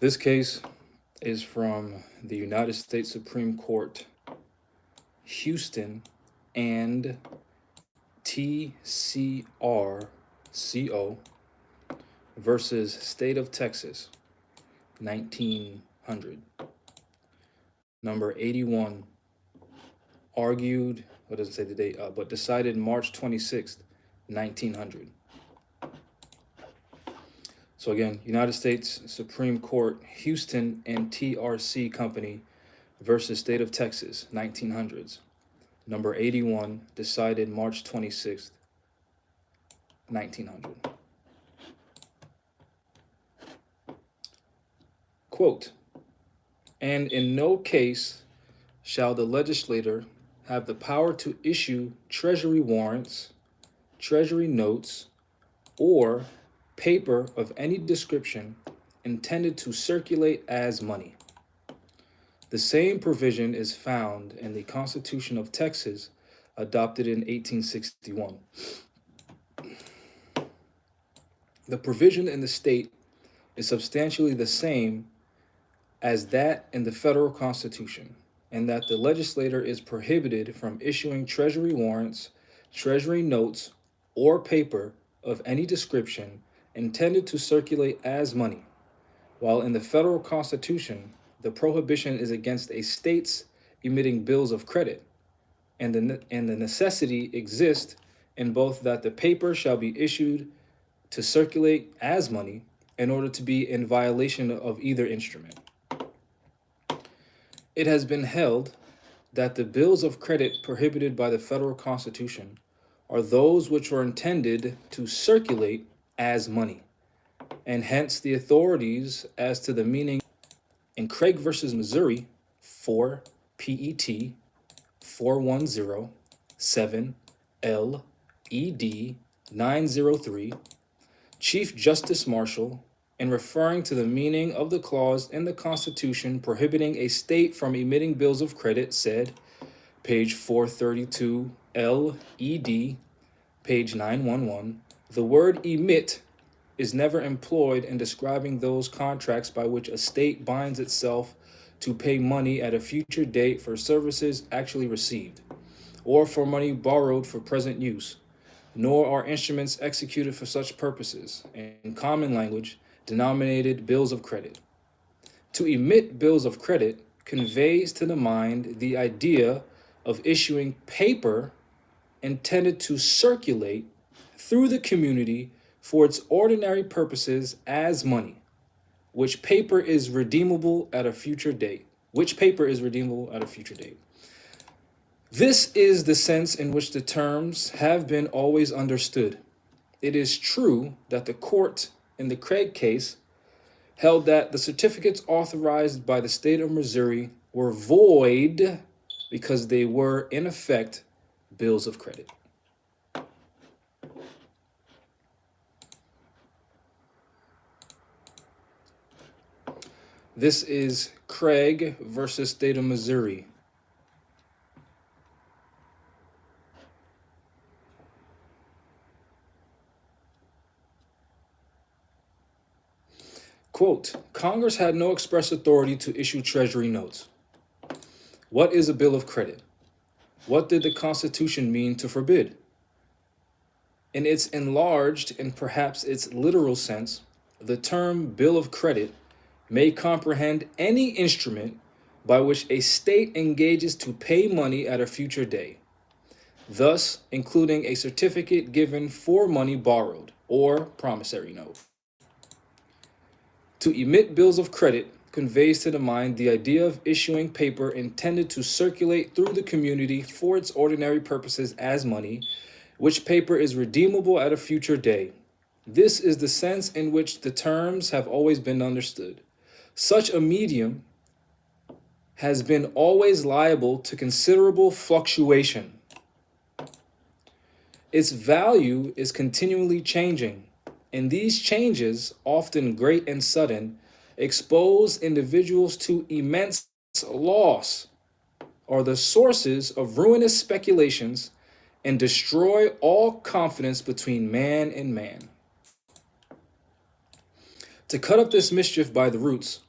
This case is from the United States Supreme Court, Houston and TCRCO versus State of Texas, 1900. Number 81, argued, what does it say the date, but decided March 26th, 1900. So again, United States Supreme Court, Houston and TRC Company versus State of Texas, 1900s. Number 81, decided March 26th, 1900. Quote, "And in no case shall the legislator have the power to issue treasury warrants, treasury notes, or paper of any description intended to circulate as money. The same provision is found in the Constitution of Texas, adopted in 1861. The provision in the state is substantially the same as that in the federal Constitution, and that the legislator is prohibited from issuing treasury warrants, treasury notes, or paper of any description intended to circulate as money, while in the federal Constitution, the prohibition is against a state's emitting bills of credit, and the necessity exists in both that the paper shall be issued to circulate as money in order to be in violation of either instrument. It has been held that the bills of credit prohibited by the federal Constitution are those which were intended to circulate as money, and hence the authorities as to the meaning in Craig versus Missouri 4 PET 4107 LED 903, Chief Justice Marshall, in referring to the meaning of the clause in the Constitution prohibiting a state from emitting bills of credit, said, page 432 LED, page 911, the word emit is never employed in describing those contracts by which a state binds itself to pay money at a future date for services actually received, or for money borrowed for present use, nor are instruments executed for such purposes, in common language, denominated bills of credit. To emit bills of credit conveys to the mind the idea of issuing paper intended to circulate through the community for its ordinary purposes as money, which paper is redeemable at a future date. This is the sense in which the terms have been always understood. It is true that the court in the Craig case held that the certificates authorized by the state of Missouri were void because they were, in effect, bills of credit. This is Craig versus State of Missouri. Quote, Congress had no express authority to issue treasury notes. What is a bill of credit? What did the Constitution mean to forbid? In its enlarged and perhaps its literal sense, the term bill of credit may comprehend any instrument by which a state engages to pay money at a future day, thus including a certificate given for money borrowed or promissory note. To emit bills of credit conveys to the mind the idea of issuing paper intended to circulate through the community for its ordinary purposes as money, which paper is redeemable at a future day. This is the sense in which the terms have always been understood. Such a medium has been always liable to considerable fluctuation. Its value is continually changing, and these changes, often great and sudden, expose individuals to immense loss, are the sources of ruinous speculations, and destroy all confidence between man and man. To cut up this mischief by the roots,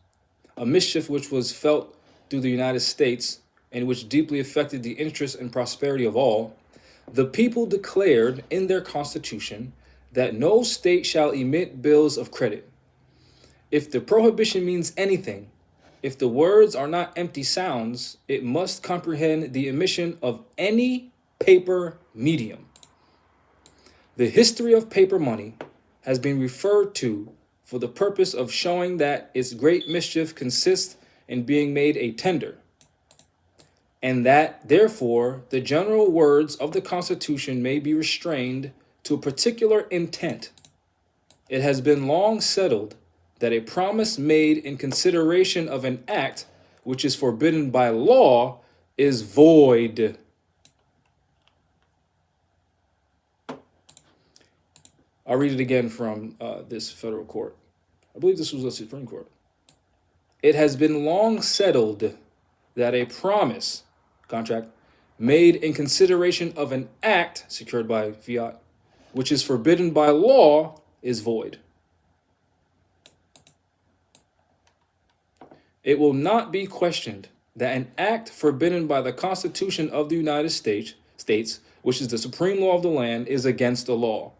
a mischief which was felt through the United States and which deeply affected the interest and prosperity of all, the people declared in their Constitution that no state shall emit bills of credit. If the prohibition means anything, if the words are not empty sounds, it must comprehend the emission of any paper medium. The history of paper money has been referred to for the purpose of showing that its great mischief consists in being made a tender, and that, therefore, the general words of the Constitution may be restrained to a particular intent. It has been long settled that a promise made in consideration of an act which is forbidden by law is void. I'll read it again from this federal court. I believe this was the Supreme Court. It has been long settled that a promise, contract, made in consideration of an act secured by fiat, which is forbidden by law, is void. It will not be questioned that an act forbidden by the Constitution of the United States, which is the supreme law of the land, is against the law.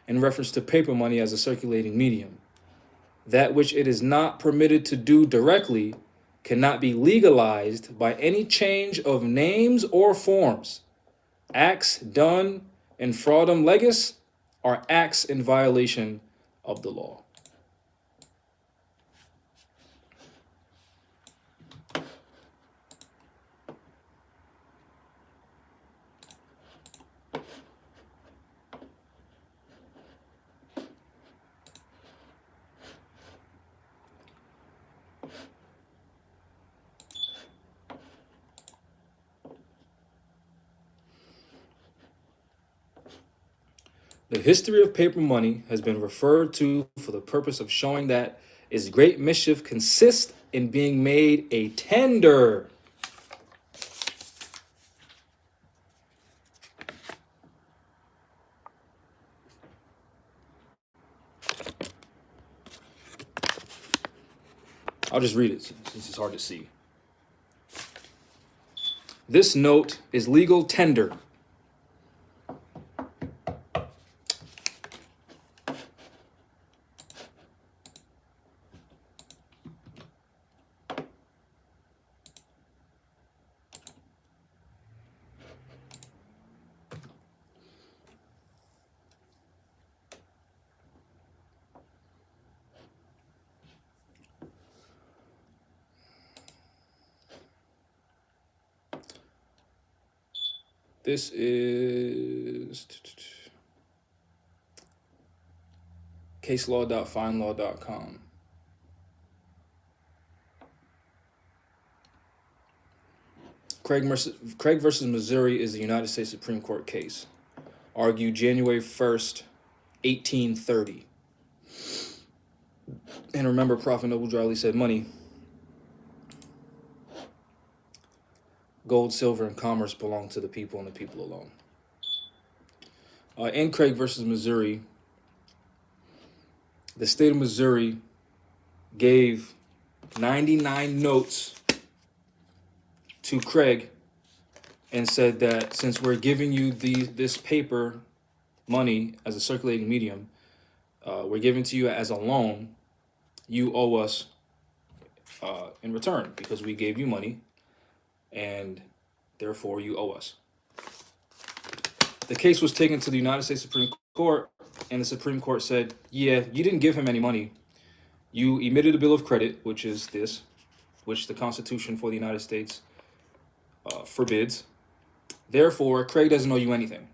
In reference to paper money as a circulating medium, that which it is not permitted to do directly cannot be legalized by any change of names or forms. Acts done in fraudum legis are acts in violation of the law. The history of paper money has been referred to for the purpose of showing that its great mischief consists in being made a tender. I'll just read it since it's hard to see. This note is legal tender. This is caselaw.findlaw.com. Craig versus Missouri is the United States Supreme Court case. Argued January 1st, 1830. And remember, Prophet Noble Dryly said money, gold, silver, and commerce belong to the people and the people alone. In Craig versus Missouri, the state of Missouri gave 99 notes to Craig and said that since we're giving you this paper money as a circulating medium, we're giving to you as a loan, you owe us in return because we gave you money and therefore you owe us. The case was taken to the United States Supreme Court, and the Supreme Court said, yeah, you didn't give him any money. You emitted a bill of credit, which is this, which the Constitution for the United States forbids. Therefore, Craig doesn't owe you anything.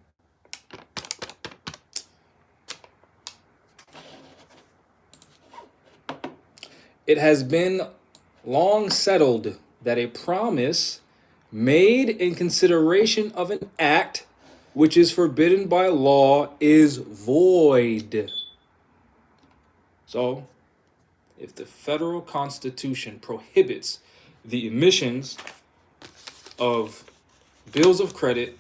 It has been long settled that a promise made in consideration of an act which is forbidden by law is void. So, if the federal Constitution prohibits the emissions of bills of credit,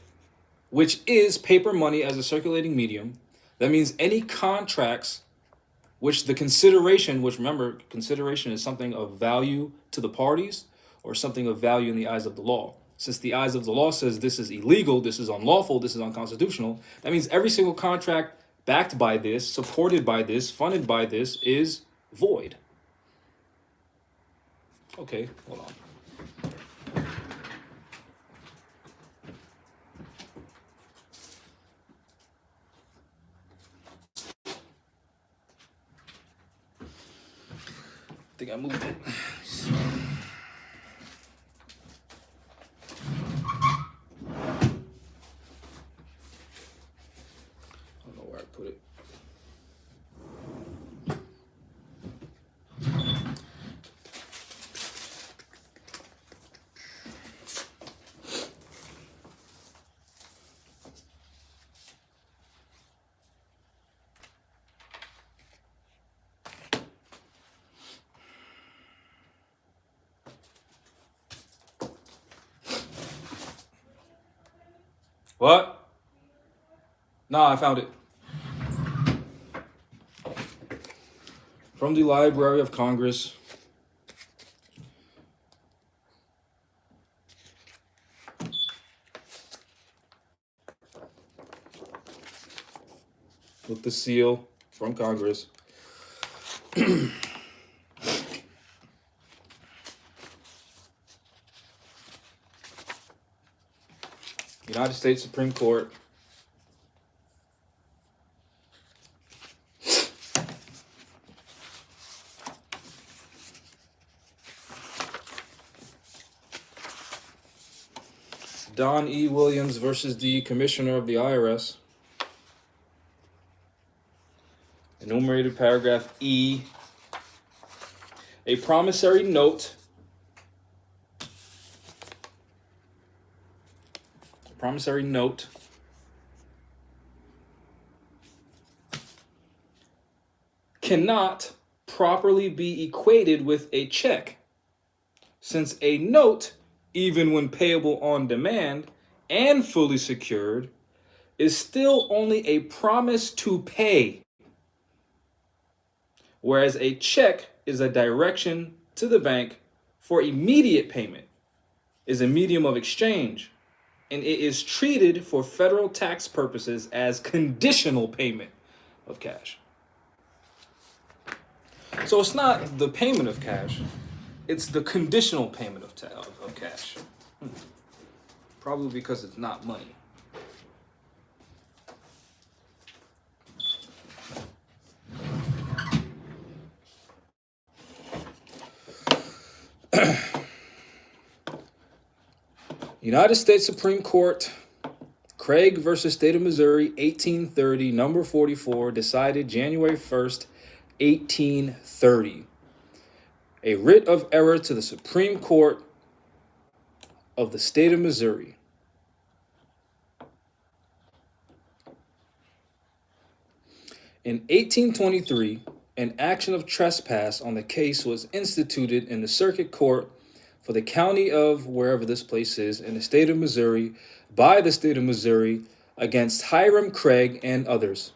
which is paper money as a circulating medium, that means any contracts which the consideration, which remember, consideration is something of value to the parties or something of value in the eyes of the law. Since the eyes of the law says this is illegal, this is unlawful, this is unconstitutional, that means every single contract backed by this, supported by this, funded by this is void. Okay, hold on. I think I moved it. I don't know where I put it. What? Nah, I found it. From the Library of Congress. With the seal from Congress. United States Supreme Court. Don E. Williams versus the Commissioner of the IRS. Enumerated paragraph E. A promissory note. Promissory note cannot properly be equated with a check, since a note, even when payable on demand and fully secured, is still only a promise to pay, whereas a check is a direction to the bank for immediate payment, is a medium of exchange, and it is treated for federal tax purposes as conditional payment of cash. So it's not the payment of cash, it's the conditional payment of cash. Probably because it's not money. United States Supreme Court, Craig versus State of Missouri, 1830, number 44, decided January 1st, 1830. A writ of error to the Supreme Court of the State of Missouri. In 1823, an action of trespass on the case was instituted in the Circuit Court for the county of wherever this place is in the state of Missouri by the state of Missouri against Hiram Craig and others.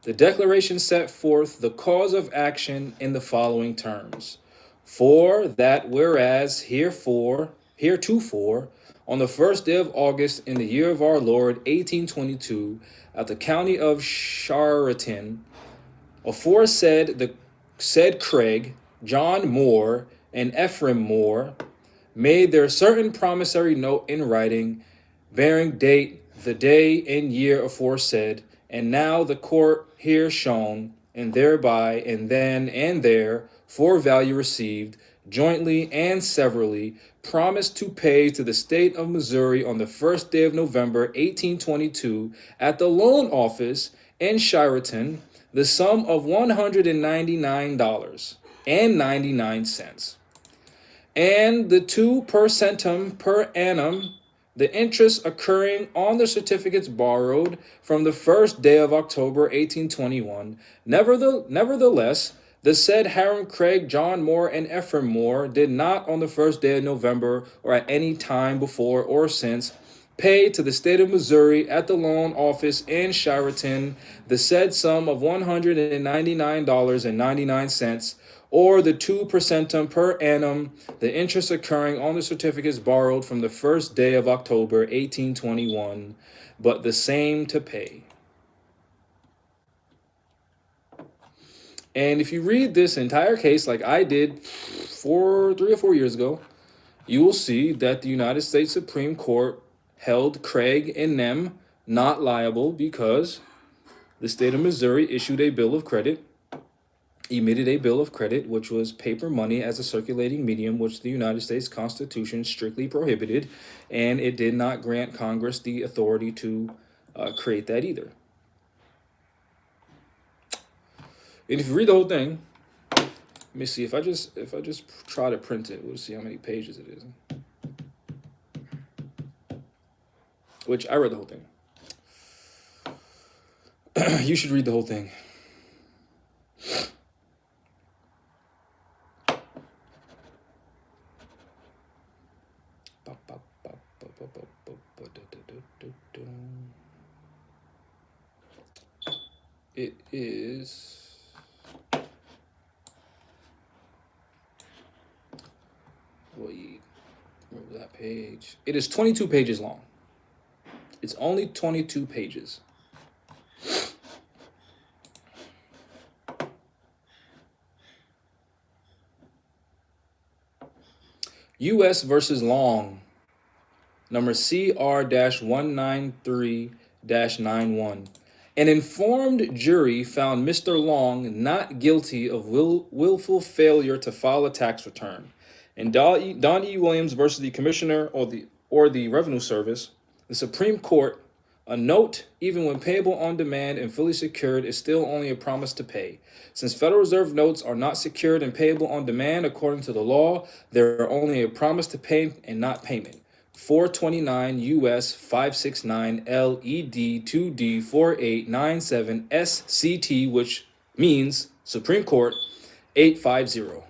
The declaration set forth the cause of action in the following terms. For that whereas heretofore, on the first day of August in the year of our Lord, 1822, at the county of Chariton, aforesaid the said Craig, John Moore, and Ephraim Moore, made their certain promissory note in writing, bearing date the day and year aforesaid, and now the court here shown, and thereby, and then, and there, for value received, jointly and severally, promised to pay to the state of Missouri on the first day of November, 1822, at the loan office in Chariton, the sum of $199.99. And the 2 per centum per annum, the interest occurring on the certificates borrowed from the first day of October 1821. Nevertheless, the said Hiram Craig, John Moore, and Ephraim Moore did not on the first day of November or at any time before or since pay to the state of Missouri at the loan office in Sheraton the said sum of $199.99, or the 2% per annum, the interest occurring on the certificates borrowed from the first day of October 1821, but the same to pay. And if you read this entire case like I did 3 or 4 years ago, you will see that the United States Supreme Court held Craig and them not liable because the state of Missouri issued a bill of credit, emitted a bill of credit, which was paper money as a circulating medium, which the United States Constitution strictly prohibited, and it did not grant Congress the authority to create that either. And if you read the whole thing, let me see, if I just try to print it, we'll see how many pages it is. Which I read the whole thing. You should read the whole thing. It is... Wait, where was that page? It is 22 pages long. It's only 22 pages. U.S. versus Long, number CR-193-91. An informed jury found Mr. Long not guilty of willful failure to file a tax return. In Don E. Williams versus the Commissioner or the Revenue Service, the Supreme Court, a note, even when payable on demand and fully secured, is still only a promise to pay. Since Federal Reserve notes are not secured and payable on demand according to the law, they are only a promise to pay and not payment. 429 U.S. 569 LED 2D 4897 SCT, which means Supreme Court 850.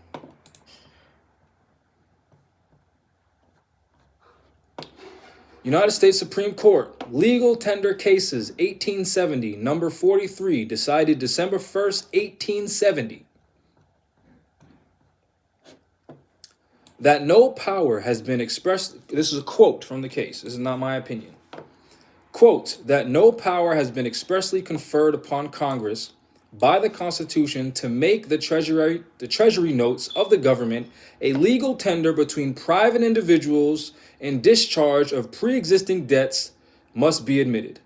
United States Supreme Court, Legal Tender Cases, 1870, number 43, decided December 1st, 1870. That no power has been expressed, this is a quote from the case, this is not my opinion. Quote, that no power has been expressly conferred upon Congress by the Constitution to make the treasury notes of the government a legal tender between private individuals in discharge of pre-existing debts must be admitted.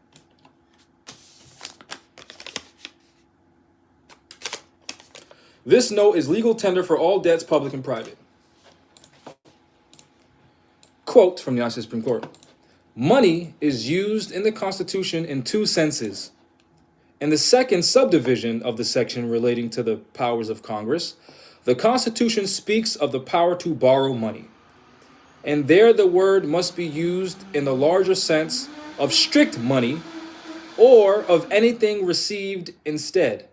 This note is legal tender for all debts, public and private. Quote from the United States Supreme Court. Money is used in the Constitution in two senses. In the second subdivision of the section relating to the powers of Congress, the Constitution speaks of the power to borrow money. And there the word must be used in the larger sense of strict money or of anything received instead.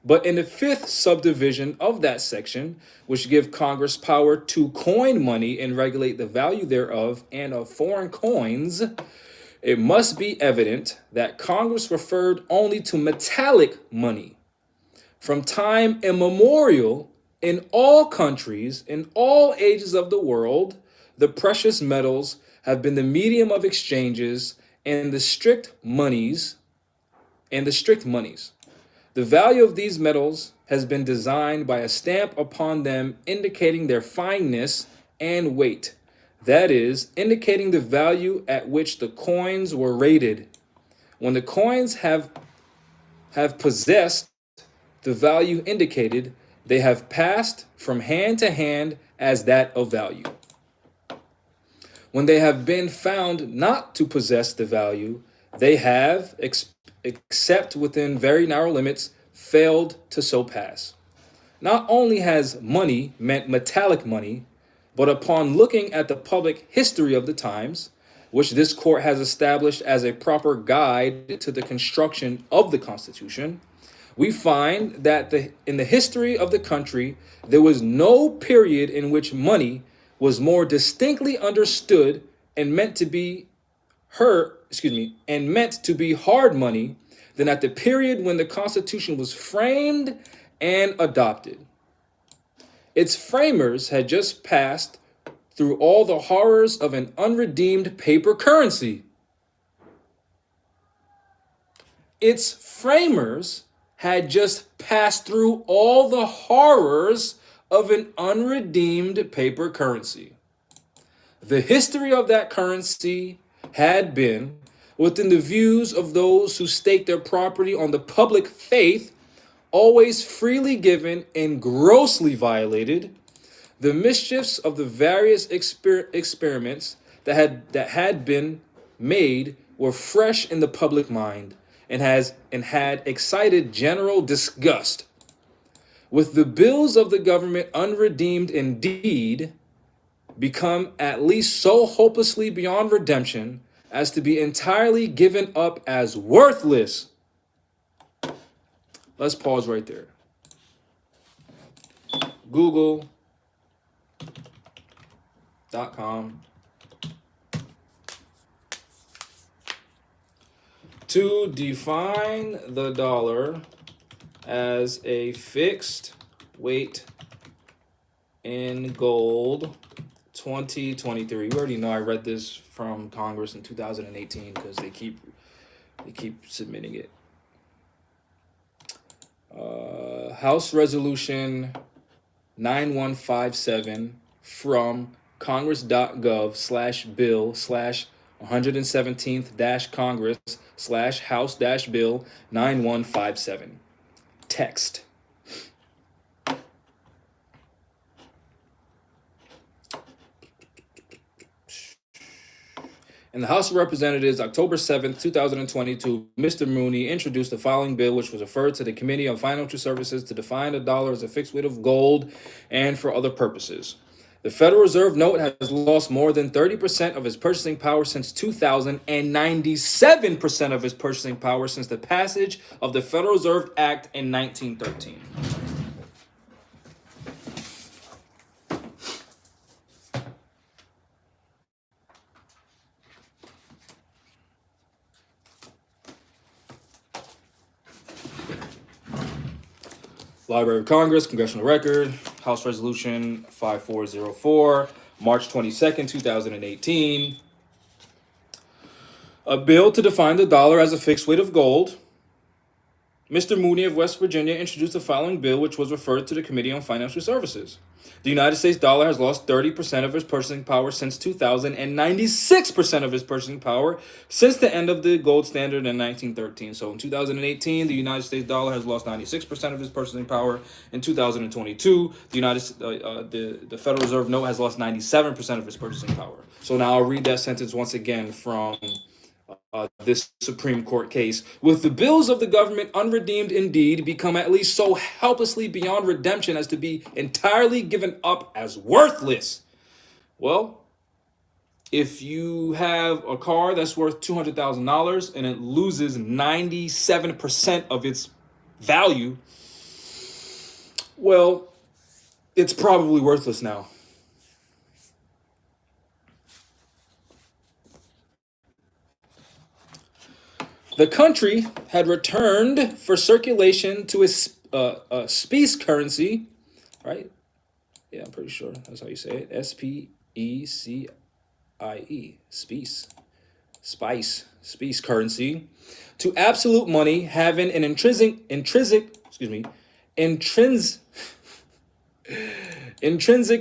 But in the fifth subdivision of that section, which give Congress power to coin money and regulate the value thereof and of foreign coins, it must be evident that Congress referred only to metallic money. From time immemorial, in all countries, in all ages of the world, the precious metals have been the medium of exchanges and the strict monies. The value of these metals has been designed by a stamp upon them indicating their fineness and weight. That is, indicating the value at which the coins were rated. When the coins have possessed the value indicated, they have passed from hand to hand as that of value. When they have been found not to possess the value, they have, except within very narrow limits, failed to so pass. Not only has money meant metallic money, but upon looking at the public history of the times, which this court has established as a proper guide to the construction of the Constitution, we find that in the history of the country, there was no period in which money was more distinctly understood and meant to be and meant to be hard money than at the period when the Constitution was framed and adopted. Its framers had just passed through all the horrors of an unredeemed paper currency. Its framers had just passed through all the horrors of an unredeemed paper currency. The history of that currency had been, within the views of those who stake their property on the public faith, always freely given and grossly violated. The mischiefs of the various experiments that had been made were fresh in the public mind and had excited general disgust. With the bills of the government unredeemed indeed, become at least so hopelessly beyond redemption as to be entirely given up as worthless. Let's pause right there. Google.com. To define the dollar as a fixed weight in gold, 2023. We already know I read this from Congress in 2018 because they keep submitting it. House Resolution 9157 from congress.gov/bill/117th-congress/house-bill 9157. Text. In the House of Representatives, October 7th, 2022, Mr. Mooney introduced the following bill, which was referred to the Committee on Financial Services to define the dollar as a fixed weight of gold and for other purposes. The Federal Reserve note has lost more than 30% of its purchasing power since 2000 and 97% of its purchasing power since the passage of the Federal Reserve Act in 1913. Library of Congress, Congressional Record, House Resolution 5404, March 22nd, 2018. A bill to define the dollar as a fixed weight of gold. Mr. Mooney of West Virginia introduced the following bill, which was referred to the Committee on Financial Services. The United States dollar has lost 30% of its purchasing power since 2000 and 96% of its purchasing power since the end of the gold standard in 1913. So in 2018, the United States dollar has lost 96% of its purchasing power. In 2022, the Federal Reserve note has lost 97% of its purchasing power. So now I'll read that sentence once again from this Supreme Court case. With the bills of the government unredeemed indeed, become at least so helplessly beyond redemption as to be entirely given up as worthless. Well, if you have a car that's worth $200,000 and it loses 97% of its value, well, it's probably worthless now. The country had returned for circulation to its specie currency, right? Yeah, I'm pretty sure that's how you say it. SPECIE, specie currency, to absolute money having an intrinsic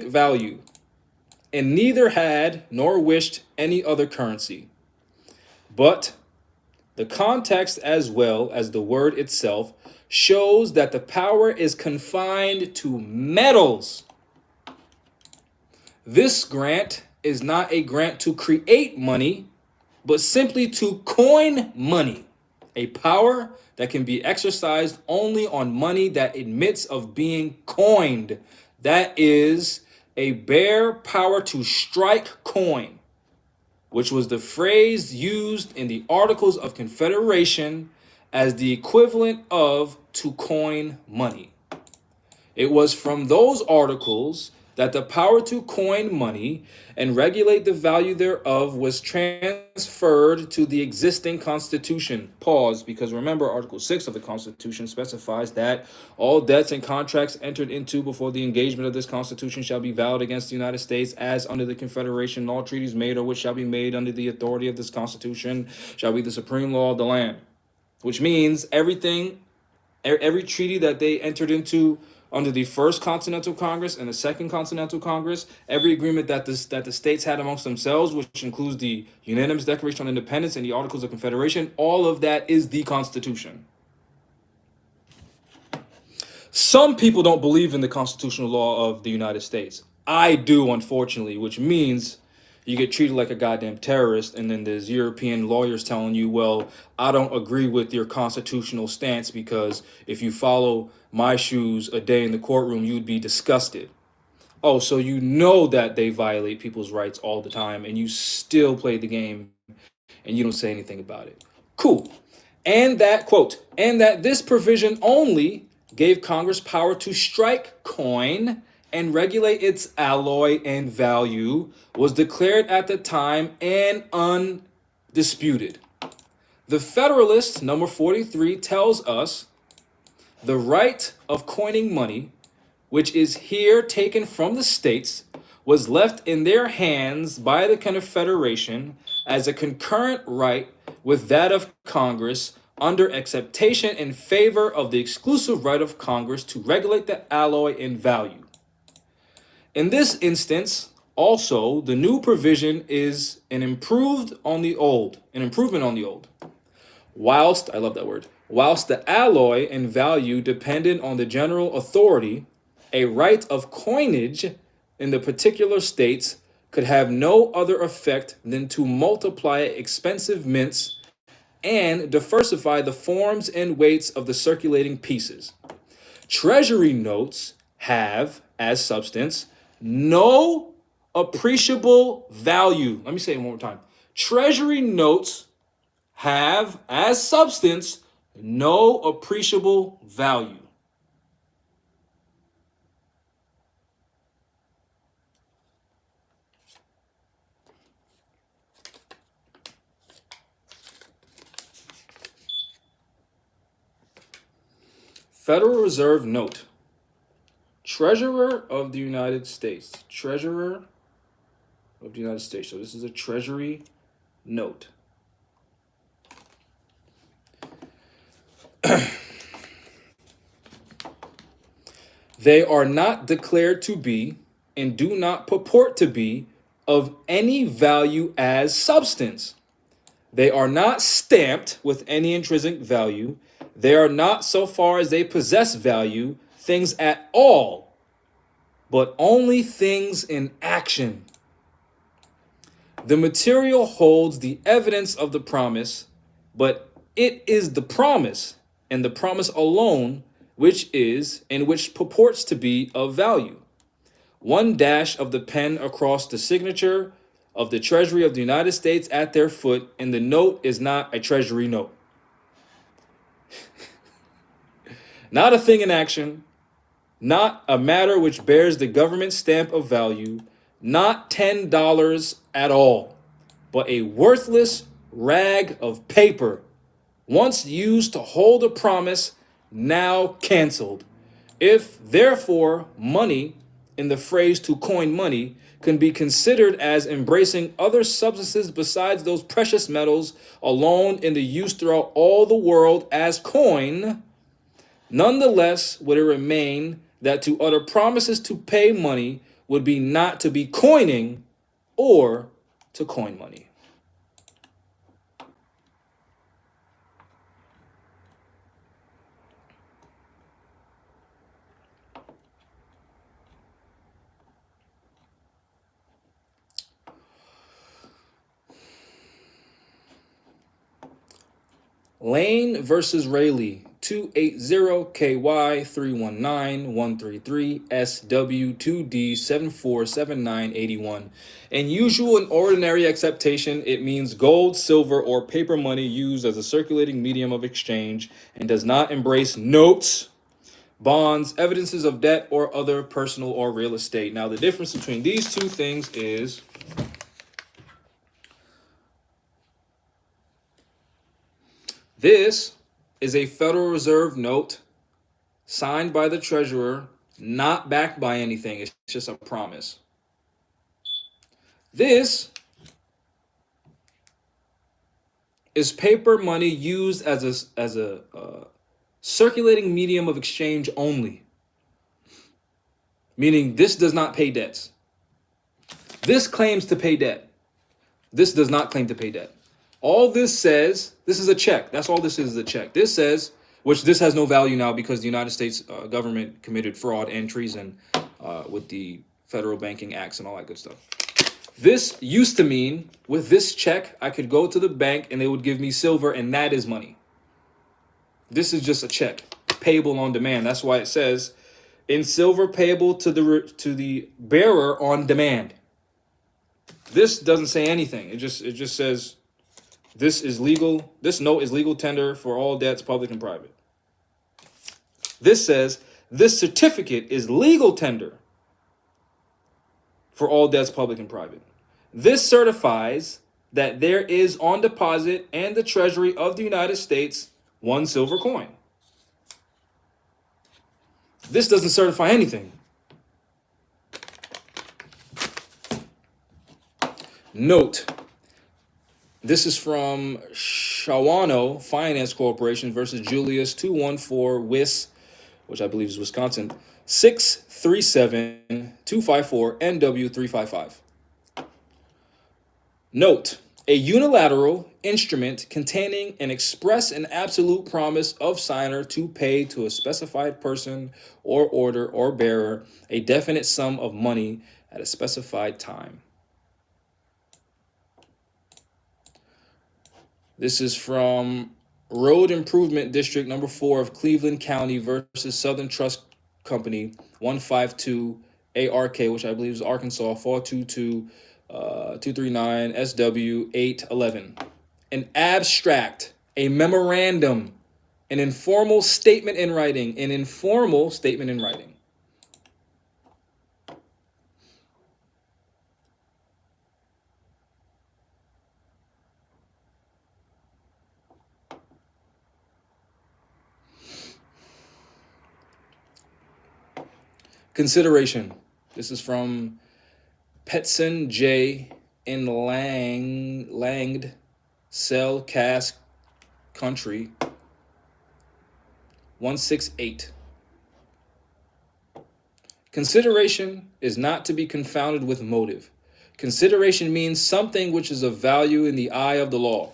value, and neither had nor wished any other currency, but the context, as well as the word itself, shows that the power is confined to metals. This grant is not a grant to create money, but simply to coin money, a power that can be exercised only on money that admits of being coined. That is a bare power to strike coin, which was the phrase used in the Articles of Confederation as the equivalent of to coin money. It was from those articles that the power to coin money and regulate the value thereof was transferred to the existing Constitution. Pause, because remember, Article 6 of the Constitution specifies that all debts and contracts entered into before the engagement of this Constitution shall be valid against the United States as under the Confederation, and all treaties made or which shall be made under the authority of this Constitution shall be the supreme law of the land. Which means every treaty that they entered into under the First Continental Congress and the Second Continental Congress, every agreement that the states had amongst themselves, which includes the Unanimous Declaration on Independence and the Articles of Confederation, all of that is the Constitution. Some people don't believe in the constitutional law of the United States. I do, unfortunately, which means you get treated like a goddamn terrorist, and then there's European lawyers telling you, well, I don't agree with your constitutional stance because if you follow my shoes a day in the courtroom, you'd be disgusted. Oh, so you know that they violate people's rights all the time, and you still play the game, and you don't say anything about it. Cool. And that, quote, and that this provision only gave Congress power to strike coin and regulate its alloy and value was declared at the time and undisputed. The Federalist, number 43, tells us the right of coining money, which is here taken from the states, was left in their hands by the Confederation as a concurrent right with that of Congress under acceptation in favor of the exclusive right of Congress to regulate the alloy in value. In this instance, also, the new provision is an improvement on the old. Whilst, I love that word, whilst the alloy and value depended on the general authority, a right of coinage in the particular states could have no other effect than to multiply expensive mints and diversify the forms and weights of the circulating pieces. Treasury notes have, as substance, no appreciable value. Let me say it one more time. Treasury notes have, as substance, no appreciable value. Federal Reserve note. Treasurer of the United States. Treasurer of the United States. So this is a Treasury note. They are not declared to be and do not purport to be of any value as substance. They are not stamped with any intrinsic value. They are not, so far as they possess value, things at all, but only things in action. The material holds the evidence of the promise, but it is the promise, and the promise alone, which is, and which purports to be of value. One dash of the pen across the signature of the Treasury of the United States at their foot, and the note is not a Treasury note. Not a thing in action, not a matter which bears the government stamp of value, not $10 at all, but a worthless rag of paper, once used to hold a promise, now canceled. If, therefore, money, in the phrase to coin money, can be considered as embracing other substances besides those precious metals alone in the use throughout all the world as coin, nonetheless would it remain that to utter promises to pay money would be not to be coining or to coin money. Lane versus Rayleigh, 280KY319133SW2D747981. In usual and ordinary acceptation, it means gold, silver, or paper money used as a circulating medium of exchange and does not embrace notes, bonds, evidences of debt, or other personal or real estate. Now, the difference between these two things is this is a Federal Reserve note signed by the treasurer, not backed by anything. It's just a promise. This is paper money used as a circulating medium of exchange only, meaning this does not pay debts. This claims to pay debt. This does not claim to pay debt. All this says, this is a check. That's all this is a check. This says, which this has no value now because the United States government committed fraud and treason with the Federal Banking Acts and all that good stuff. This used to mean, with this check, I could go to the bank and they would give me silver, and that is money. This is just a check, payable on demand. That's why it says, in silver payable to the bearer on demand. This doesn't say anything. It just says this is legal. This note is legal tender for all debts, public and private. This says this certificate is legal tender for all debts, public and private. This certifies that there is on deposit in the Treasury of the United States 1 silver coin. This doesn't certify anything. Note, this is from Shawano Finance Corporation versus Julius 214 WIS, which I believe is Wisconsin, 637-254 NW355. Note, a unilateral instrument containing an express and absolute promise of signer to pay to a specified person or order or bearer a definite sum of money at a specified time. This is from Road Improvement District number 4 of Cleveland County versus Southern Trust Company 152 ARK, which I believe is Arkansas 422 239 SW 811. An abstract, a memorandum, an informal statement in writing, Consideration. This is from Petson J. in Langed Cell Cask Country 168. Consideration is not to be confounded with motive. Consideration means something which is of value in the eye of the law.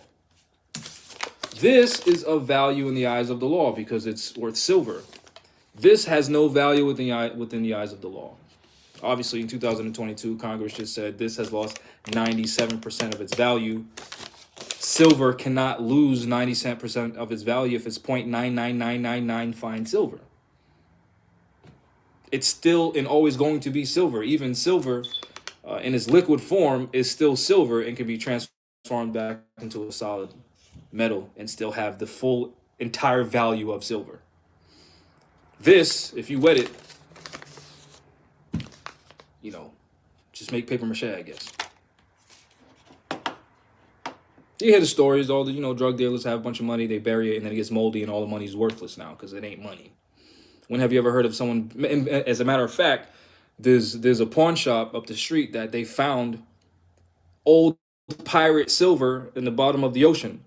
This is of value in the eyes of the law because it's worth silver. This has no value within the eyes of the law. Obviously, in 2022, Congress just said this has lost 97% of its value. Silver cannot lose 97% of its value if it's 0.99999 fine silver. It's still and always going to be silver. Even silver in its liquid form is still silver and can be transformed back into a solid metal and still have the full entire value of silver. This, if you wet it, just make paper mache, I guess. You hear the stories, all the, drug dealers have a bunch of money, they bury it, and then it gets moldy, and all the money's worthless now because it ain't money. When have you ever heard of someone, as a matter of fact, there's a pawn shop up the street that they found old pirate silver in the bottom of the ocean.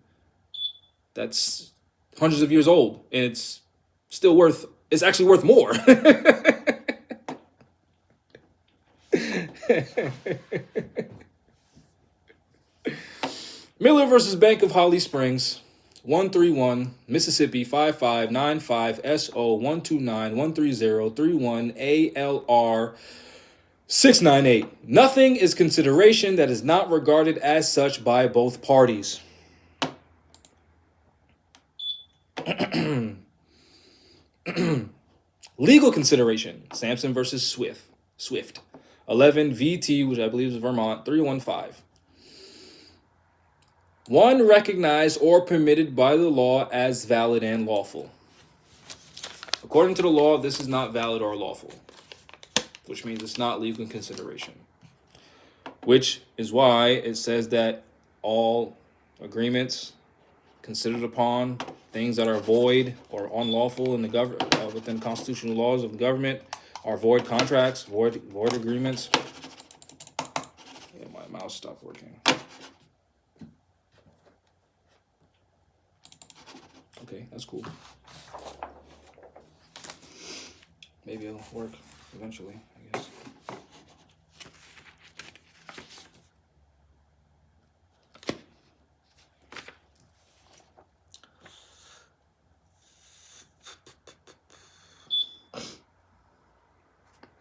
That's hundreds of years old, and it's actually worth more. Miller versus Bank of Holly Springs, 131, Mississippi 5595 SO 129 130 31 ALR 698. Nothing is consideration that is not regarded as such by both parties. Legal consideration, Sampson versus Swift. 11 VT, which I believe is Vermont, 315. One recognized or permitted by the law as valid and lawful. According to the law, this is not valid or lawful, which means it's not legal consideration. Which is why it says that all agreements considered upon things that are void or unlawful in the government within constitutional laws of the government are void contracts, void agreements. Yeah, my mouse stopped working. Okay, that's cool. Maybe it'll work eventually, I guess.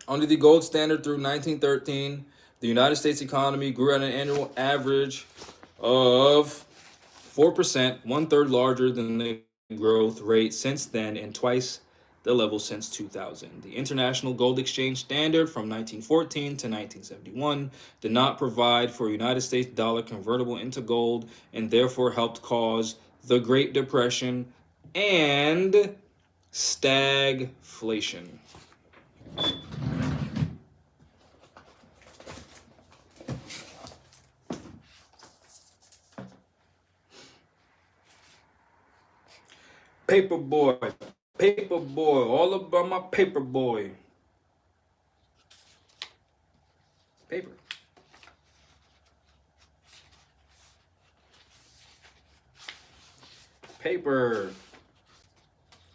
Under the gold standard through 1913, the United States economy grew at an annual average of 4%, one-third larger than the growth rate since then and twice the level since 2000. The International Gold Exchange Standard from 1914 to 1971 did not provide for a United States dollar convertible into gold and therefore helped cause the Great Depression and stagflation. Paper boy, all about my paper boy. Paper.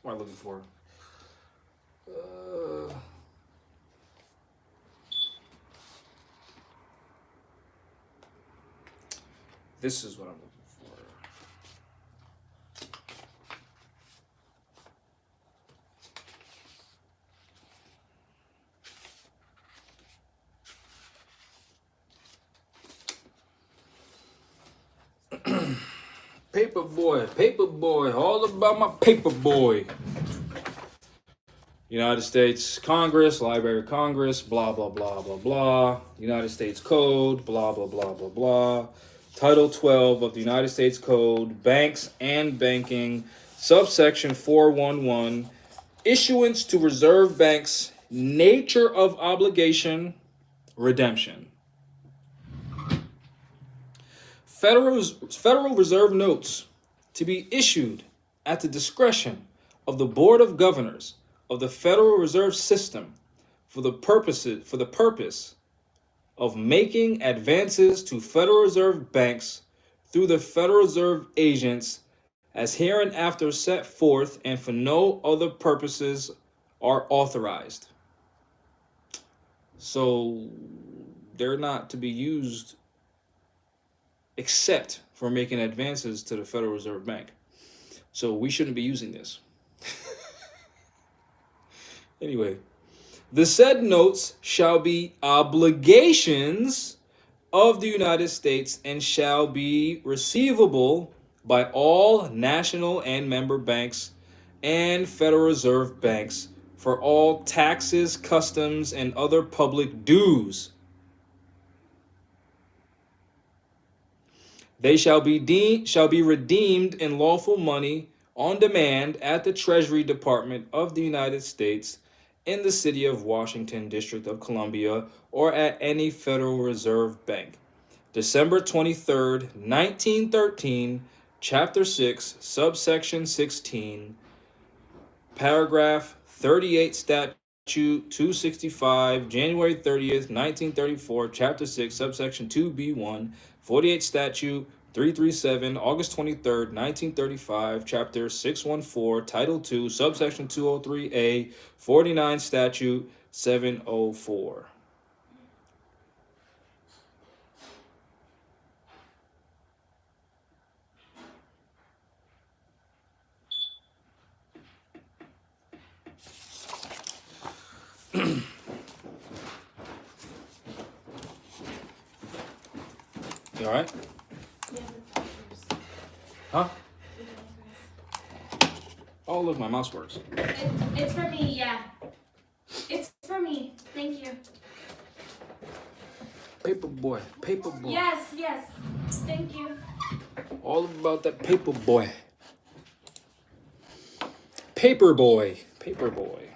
What am I looking for? This is what I'm looking for. Paper boy, all about my paper boy. United States Congress, Library of Congress, blah, blah, blah, blah, blah. United States Code, blah, blah, blah, blah, blah. Title 12 of the United States Code, Banks and Banking, subsection 411, issuance to reserve banks, nature of obligation, redemption. Federal Reserve notes to be issued at the discretion of the Board of Governors of the Federal Reserve System for the purpose of making advances to Federal Reserve banks through the Federal Reserve agents as hereinafter set forth and for no other purposes are authorized. So they're not to be used except for making advances to the Federal Reserve Bank. So we shouldn't be using this. Anyway, the said notes shall be obligations of the United States and shall be receivable by all national and member banks and Federal Reserve banks for all taxes, customs, and other public dues. They shall be redeemed in lawful money on demand at the Treasury Department of the United States in the city of Washington, District of Columbia, or at any Federal Reserve Bank. December 23rd, 1913, Chapter 6, Subsection 16, Paragraph 38, Statute 265, January 30th, 1934, Chapter 6, Subsection 2B1, 48 Statute 337, August 23rd, 1935, Chapter 614, Title 2, Subsection 203A, 49 Statute 704. You all right? Huh? Oh, look, my mouse works. It's for me, yeah. It's for me. Thank you. Paper boy. Yes. Thank you. All about that paper boy. Paper boy. Paperboy.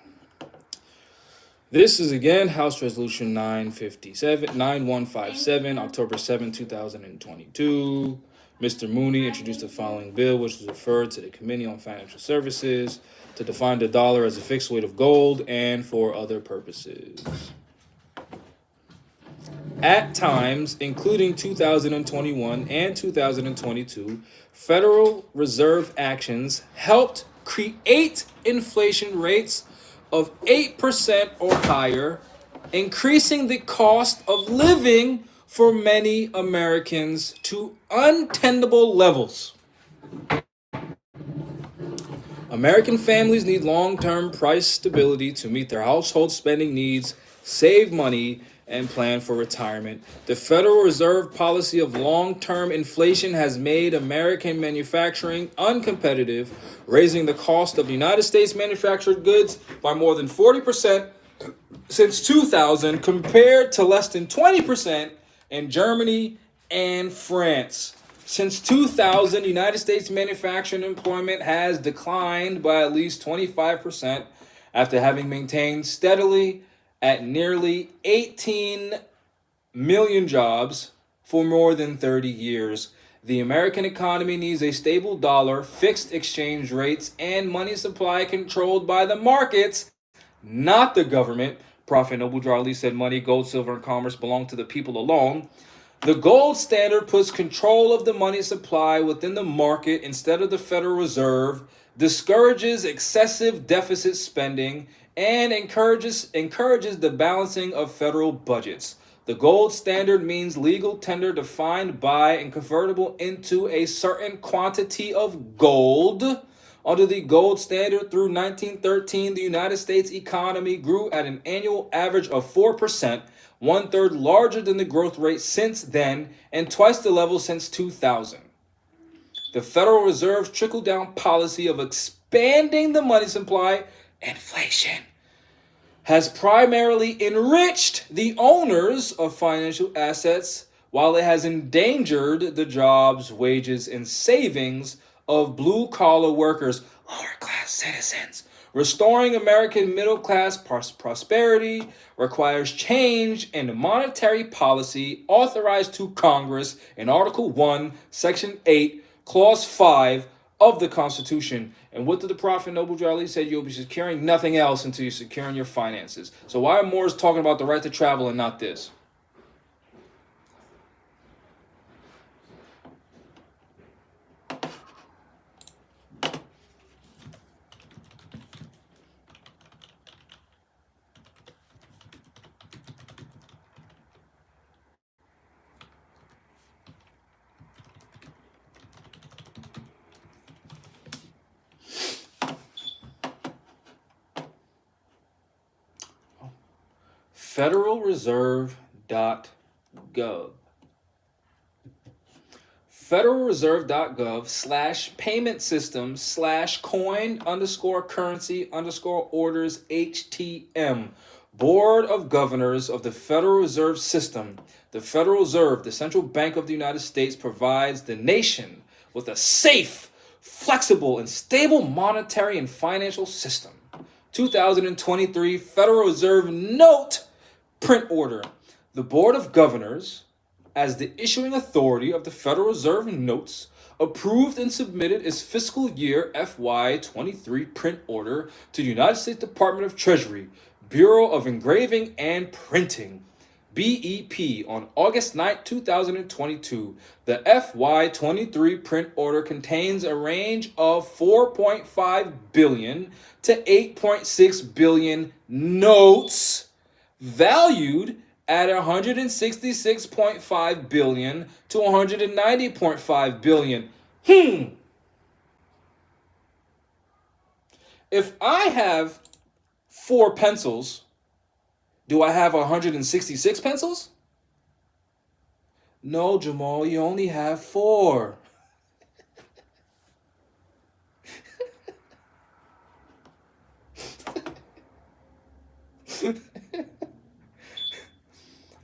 This is again House Resolution 9157, October 7, 2022. Mr. Mooney introduced the following bill, which was referred to the Committee on Financial Services to define the dollar as a fixed weight of gold and for other purposes. At times, including 2021 and 2022, Federal Reserve actions helped create inflation rates of 8% or higher, increasing the cost of living for many Americans to untenable levels. American families need long-term price stability to meet their household spending needs, save money, and plan for retirement. The Federal Reserve policy of long-term inflation has made American manufacturing uncompetitive, raising the cost of United States manufactured goods by more than 40% since 2000, compared to less than 20% in Germany and France. Since 2000, United States manufacturing employment has declined by at least 25% after having maintained steadily at nearly 18 million jobs for more than 30 years. The American economy needs a stable dollar, fixed exchange rates, and money supply controlled by the markets, not the government. Prophet Noble Darley said money, gold, silver, and commerce belong to the people alone. The gold standard puts control of the money supply within the market instead of the Federal Reserve, discourages excessive deficit spending, and encourages the balancing of federal budgets. The gold standard means legal tender defined by and convertible into a certain quantity of gold. Under the gold standard through 1913, the United States economy grew at an annual average of 4%, one-third larger than the growth rate since then, and twice the level since 2000. The Federal Reserve's trickle-down policy of expanding the money supply, inflation, has primarily enriched the owners of financial assets, while it has endangered the jobs, wages, and savings of blue-collar workers, lower-class citizens. Restoring American middle-class prosperity requires change in the monetary policy authorized to Congress in Article 1, Section 8, Clause 5 of the Constitution. And what did the Prophet Noble Drew say? You'll be securing nothing else until you're securing your finances. So why are Moors talking about the right to travel and not this? FederalReserve.gov. FederalReserve.gov/payment system/coin_currency_orders HTM. Board of Governors of the Federal Reserve System. The Federal Reserve, the central bank of the United States, provides the nation with a safe, flexible, and stable monetary and financial system. 2023 Federal Reserve Note Print Order. The Board of Governors, as the issuing authority of the Federal Reserve Notes, approved and submitted its fiscal year FY23 print order to the United States Department of Treasury, Bureau of Engraving and Printing, BEP, on August 9, 2022. The FY23 print order contains a range of 4.5 billion to 8.6 billion notes, valued at 166.5 billion to 190.5 billion. If I have 4 pencils, do I have 166 pencils? No, Jamal, you only have 4.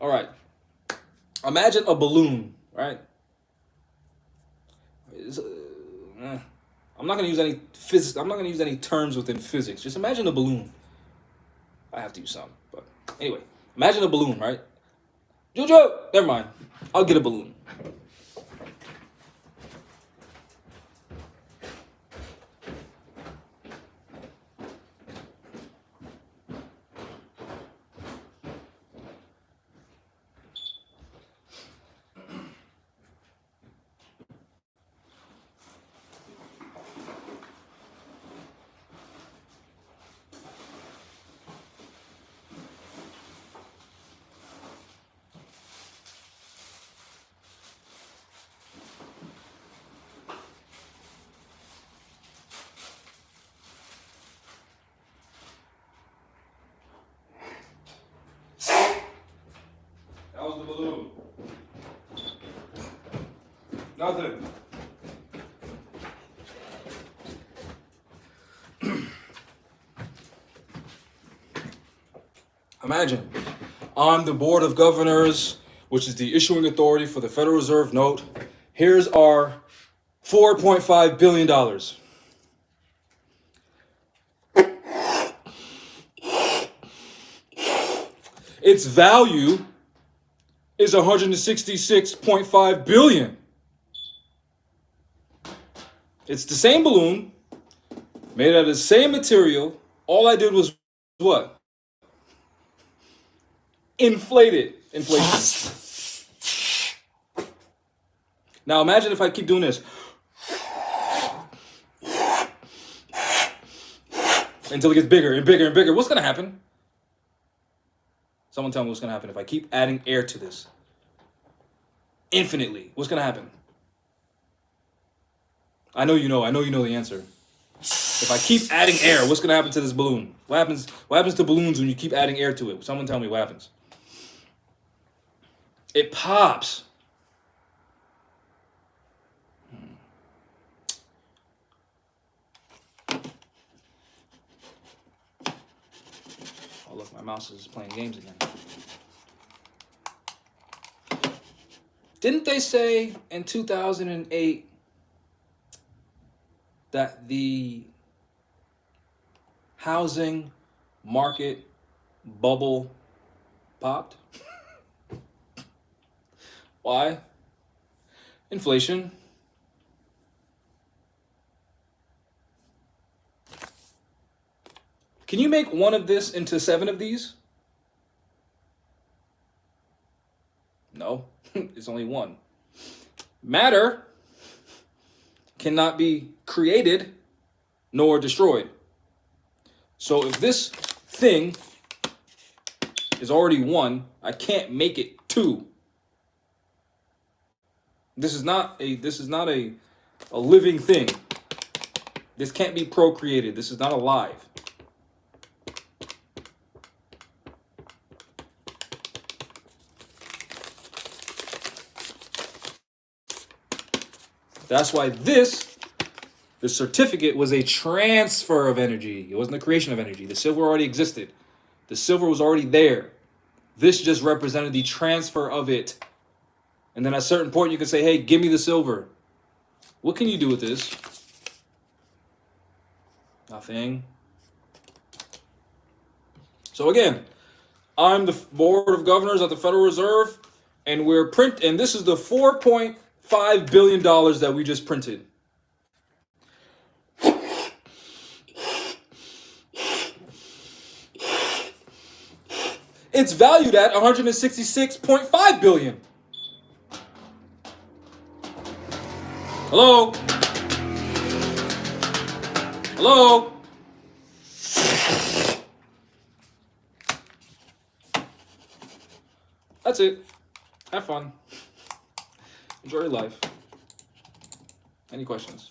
All right. Imagine a balloon, right? I'm I'm not going to use any physics. I'm not going to use any terms within physics. Just imagine a balloon. I have to use some, but anyway, imagine a balloon, right? Jojo, never mind. I'll get a balloon. That was the balloon. Nothing. Imagine, I'm the Board of Governors, which is the issuing authority for the Federal Reserve note. Here's our $4.5 billion. Its value is $166.5 billion. It's the same balloon, made out of the same material. All I did was what? Inflate it. Inflation. Now imagine if I keep doing this until it gets bigger and bigger and bigger. What's going to happen? Someone tell me what's going to happen if I keep adding air to this. Infinitely. What's going to happen? I know you know. I know you know the answer. If I keep adding air, what's going to happen to this balloon? What happens to balloons when you keep adding air to it? Someone tell me what happens. It pops. Oh, look, my mouse is playing games again. Didn't they say in 2008 that the housing market bubble popped? Why? Inflation. Can you make one of this into 7 of these? No, it's only one. Matter cannot be created nor destroyed. So if this thing is already 1, I can't make it 2. This is not a living thing. This can't be procreated. This is not alive. That's why the certificate was a transfer of energy. It wasn't a creation of energy. The silver already existed. The silver was already there. This just represented the transfer of it. And then at a certain point, you can say, hey, give me the silver. What can you do with this? Nothing. So again, I'm the Board of Governors at the Federal Reserve, and and this is the $4.5 billion that we just printed. It's valued at $166.5 billion. Hello? Hello? That's it. Have fun. Enjoy your life. Any questions?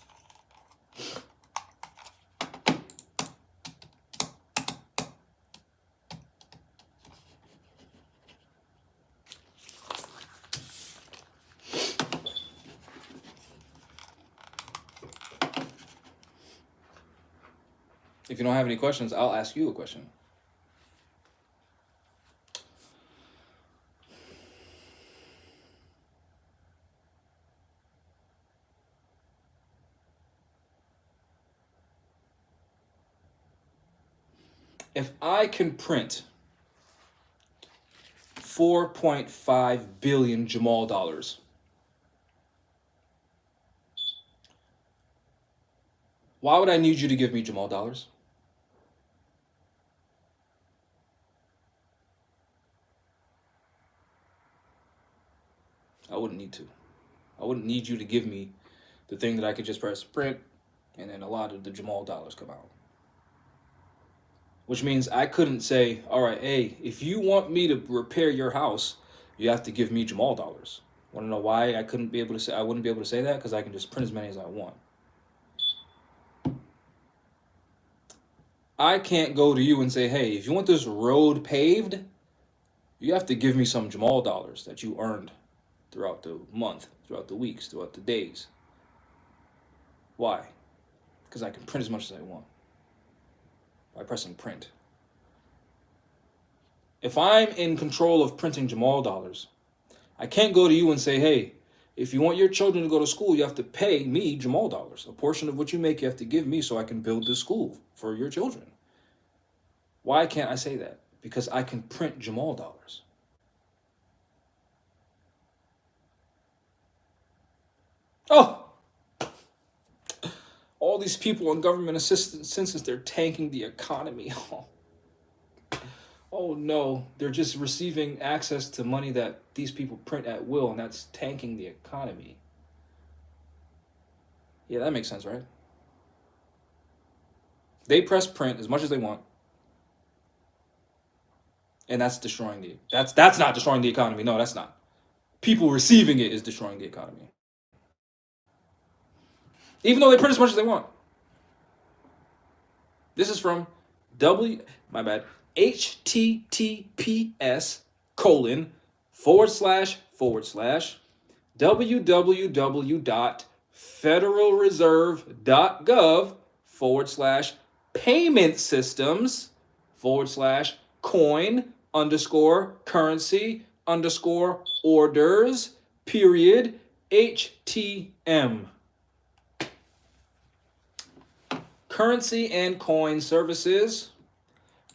If you don't have any questions, I'll ask you a question. If I can print 4.5 billion Jamal dollars, why would I need you to give me Jamal dollars? I wouldn't need to. I wouldn't need you to give me the thing that I could just press print and then a lot of the Jamal dollars come out. Which means I couldn't say, all right, hey, if you want me to repair your house, you have to give me Jamal dollars. Want to know why I wouldn't be able to say that? Because I can just print as many as I want. I can't go to you and say, hey, if you want this road paved, you have to give me some Jamal dollars that you earned throughout the month, throughout the weeks, throughout the days. Why? Because I can print as much as I want by pressing print. If I'm in control of printing Jamal dollars, I can't go to you and say, hey, if you want your children to go to school, you have to pay me Jamal dollars. A portion of what you make, you have to give me so I can build this school for your children. Why can't I say that? Because I can print Jamal dollars. Oh! All these people on government assistance, they're tanking the economy. Oh no, they're just receiving access to money that these people print at will, and that's tanking the economy. Yeah, that makes sense, right? They press print as much as they want, and that's destroying that's not destroying the economy. No, that's not. People receiving it is destroying the economy. Even though they print as much as they want. This is from www.federalreserve.gov/coin_orders_HTM. Currency and coin services,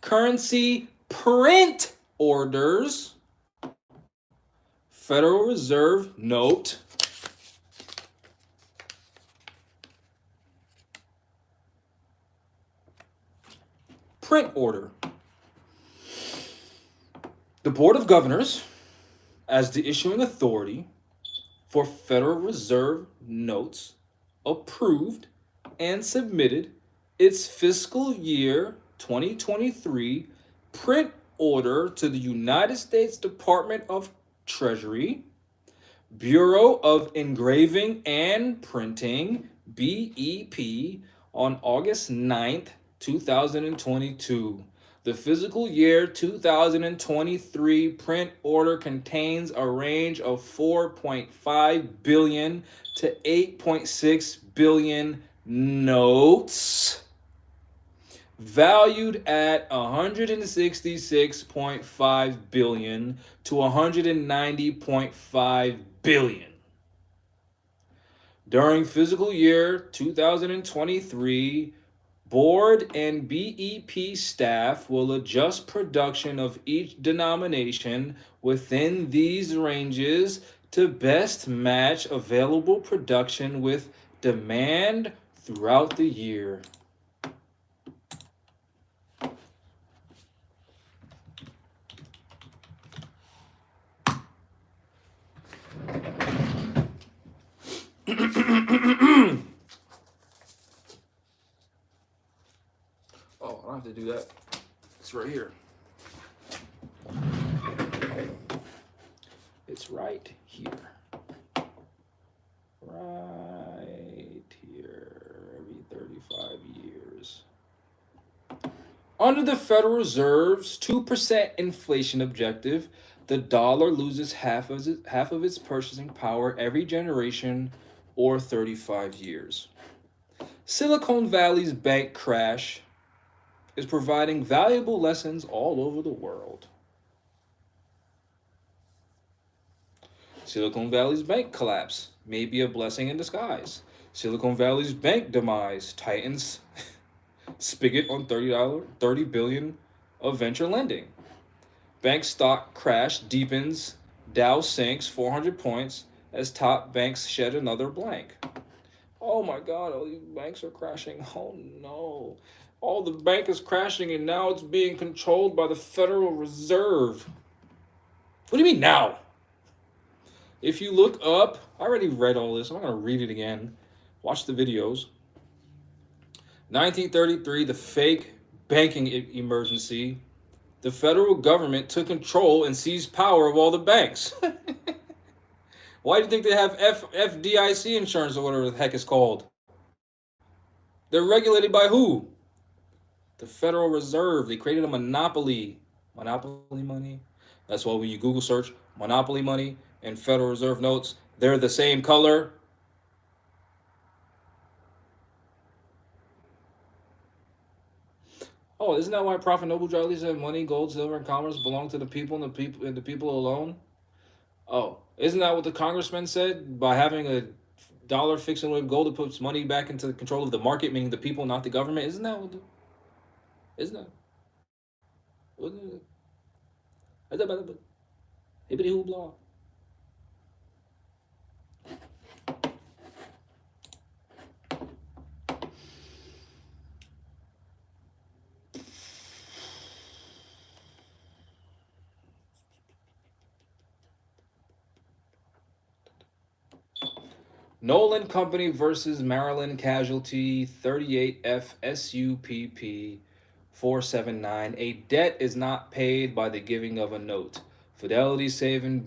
currency print orders, Federal Reserve note, print order. The Board of Governors, as the issuing authority for Federal Reserve notes, approved and submitted its fiscal year 2023 print order to the United States Department of Treasury, Bureau of Engraving and Printing, BEP, on August 9th, 2022. The fiscal year 2023 print order contains a range of 4.5 billion to 8.6 billion notes valued at 166.5 billion to 190.5 billion. During fiscal year 2023, Board and BEP staff will adjust production of each denomination within these ranges to best match available production with demand throughout the year. Oh, I don't have to do that. It's right here. It's right here. Right here. Every 35 years. Under the Federal Reserve's 2% inflation objective, the dollar loses half of its purchasing power every generation or 35 years. Silicon Valley's bank crash is providing valuable lessons all over the world. Silicon Valley's bank collapse may be a blessing in disguise. Silicon Valley's bank demise tightens spigot on $30 billion of venture lending. Bank stock crash deepens, Dow sinks 400 points as top banks shed another blank. Oh my God, all these banks are crashing. Oh no. All the bank is crashing and now it's being controlled by the Federal Reserve. What do you mean now? If you look up, I already read all this. I'm not going to read it again. Watch the videos. 1933, the fake banking emergency. The federal government took control and seized power of all the banks. Why do you think they have FDIC insurance or whatever the heck it's called? They're regulated by who? The Federal Reserve. They created a monopoly. Monopoly money. That's why when you Google search monopoly money and Federal Reserve notes, they're the same color. Oh, isn't that why Prophet Noble Dreadly said money, gold, silver, and commerce belong to the people and the people alone? Oh, isn't that what the congressman said? By having a dollar fixing with gold, it puts money back into the control of the market, meaning the people, not the government. Isn't that what? Isn't that? Isn't that? Hibbity hoopla. Nolan Company versus Maryland Casualty 38F SUPP 479. A debt is not paid by the giving of a note. Fidelity Savings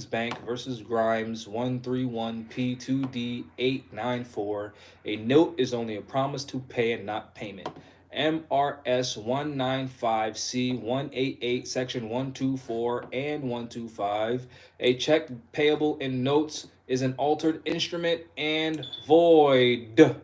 Bank versus Grimes 131 P2D 894. A note is only a promise to pay and not payment. MRS 195C 188 Section 124 and 125. A check payable in notes is an altered instrument and void.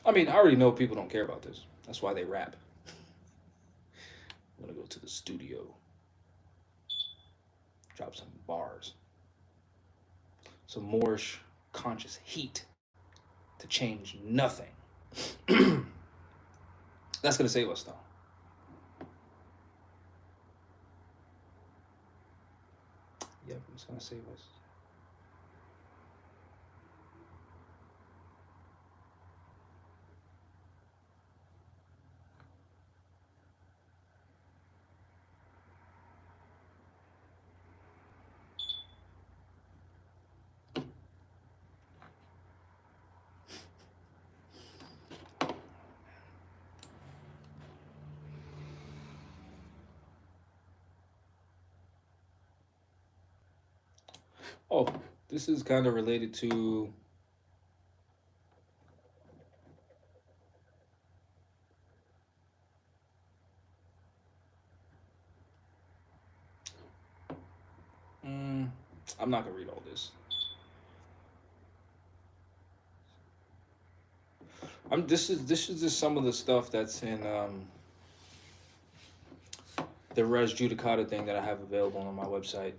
I mean, I already know people don't care about this. That's why they rap. I'm gonna go to the studio, drop some bars, some Moorish conscious heat to change nothing. That's gonna save us, though. Yep, it's gonna save us. Oh, this is kind of related to. I'm not gonna read all this. This is just some of the stuff that's in the res judicata thing that I have available on my website.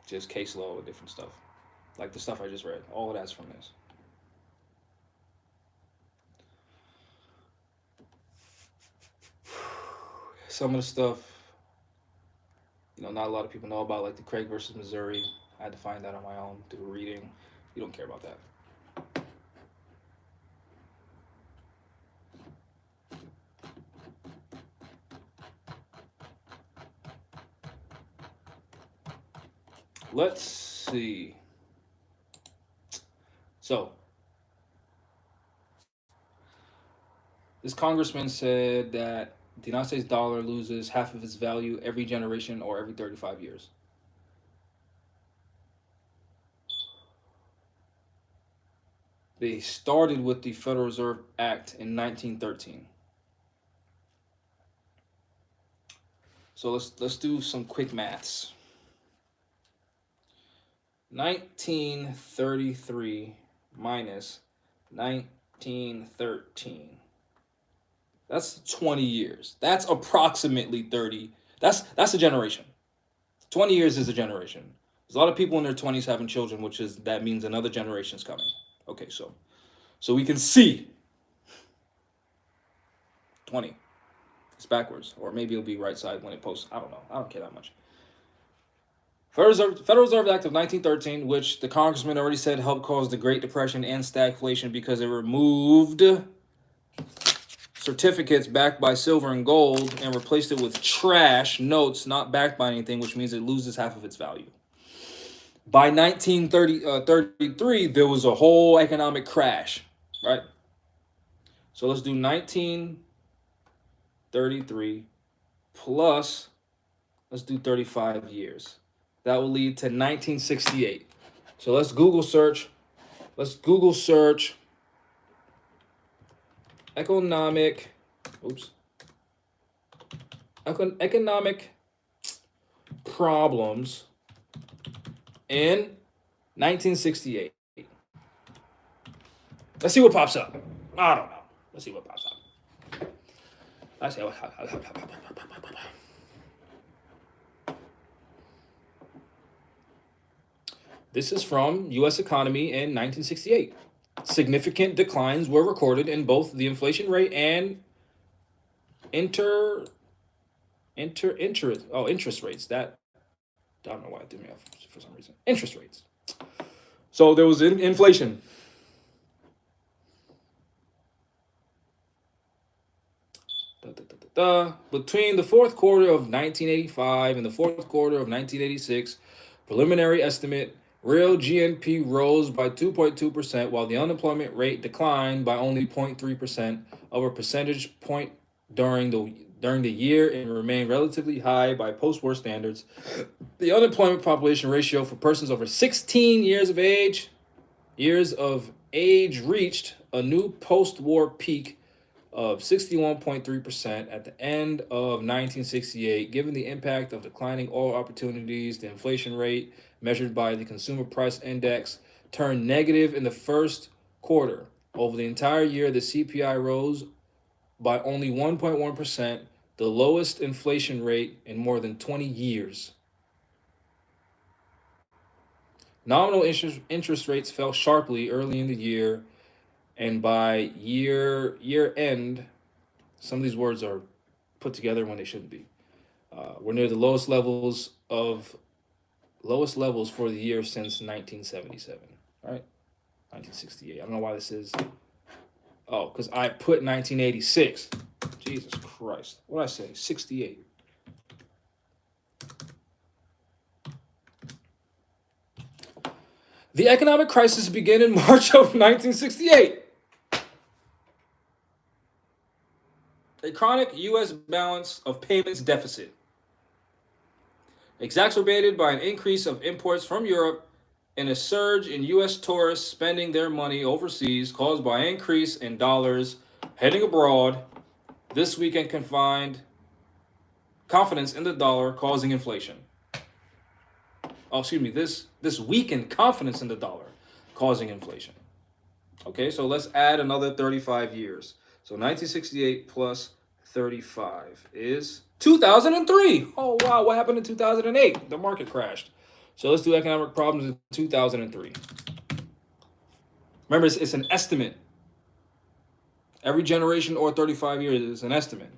Just case law with different stuff, like the stuff I just read. All of that's from this. Some of the stuff, not a lot of people know about, like the Craig versus Missouri. I had to find that on my own through reading. You don't care about that. let's see. So, this congressman said that the United States dollar loses half of its value every generation or every 35 years. They started with the Federal Reserve Act in 1913. So let's do some quick maths. 1933 minus 1913. That's 20 years. That's approximately 30. That's a generation. 20 years is a generation. There's a lot of people in their 20s having children, that means another generation's coming. Okay, so we can see 20. It's backwards, or maybe it'll be right side when it posts. I don't know. I don't care that much. Federal Reserve Act of 1913, which the congressman already said helped cause the Great Depression and stagflation because it removed certificates backed by silver and gold and replaced it with trash notes not backed by anything, which means it loses half of its value. By 1933, there was a whole economic crash, right? So let's do 1933 plus, let's do 35 years. That will lead to 1968. So let's Google search economic problems in 1968. Let's see what pops up. I don't know. Let's see what pops up. This is from U.S. economy in 1968. Significant declines were recorded in both the inflation rate and interest rates. That, I don't know why it threw me off for some reason. Interest rates. So there was inflation. Between the fourth quarter of 1985 and the fourth quarter of 1986, preliminary estimate, real GNP rose by 2.2%, while the unemployment rate declined by only 0.3% of a percentage point during the year and remained relatively high by post-war standards. The unemployment population ratio for persons over 16 years of age reached a new post-war peak of 61.3% at the end of 1968, given the impact of declining oil opportunities. The inflation rate, measured by the Consumer Price Index, turned negative in the first quarter. Over the entire year, the CPI rose by only 1.1%, the lowest inflation rate in more than 20 years. Nominal interest rates fell sharply early in the year, and by year end, some of these words are put together when they shouldn't be. We're near the lowest levels for the year since 1977, right? 1968. I don't know why this is. Oh, because I put 1986. Jesus Christ. What did I say? 68. The economic crisis began in March of 1968. A chronic U.S. balance of payments deficit, exacerbated by an increase of imports from Europe and a surge in U.S. tourists spending their money overseas caused by an increase in dollars heading abroad. This weekend confined confidence in the dollar, causing inflation. This weakened confidence in the dollar, causing inflation. Okay, so let's add another 35 years. So 1968 plus 35 is 2003. Oh, wow. What happened in 2008? The market crashed. So let's do economic problems in 2003. Remember, it's an estimate. Every generation or 35 years is an estimate.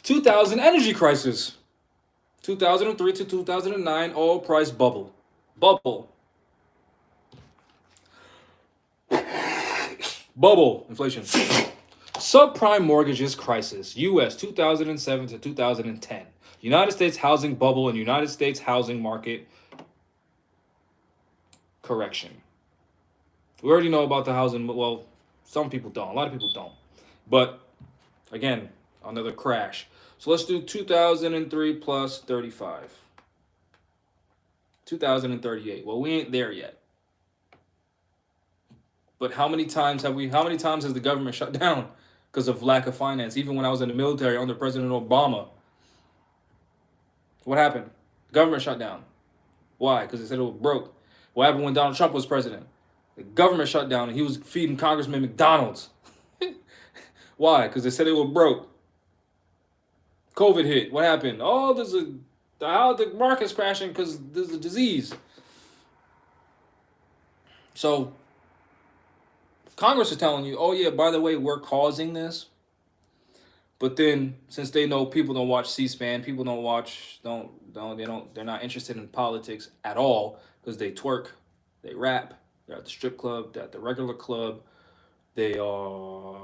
2000 energy crisis. 2003 to 2009 oil price bubble. Bubble inflation. Subprime mortgages crisis. U.S. 2007 to 2010. United States housing bubble and United States housing market correction. We already know about the housing. Well, some people don't. A lot of people don't. But again, another crash. So let's do 2003 plus 35. 2038. Well, we ain't there yet. But how many times has the government shut down because of lack of finance? Even when I was in the military under President Obama, what happened? The government shut down. Why? Because they said it was broke. What happened when Donald Trump was president? The government shut down and he was feeding congressmen McDonald's. Why? Because they said it was broke. COVID hit. What happened? Oh, the market's crashing because there's a disease. So Congress is telling you, oh yeah, by the way, we're causing this. But then, since they know people don't watch C-SPAN, people they're not interested in politics at all because they twerk, they rap, they're at the strip club, they're at the regular club, they are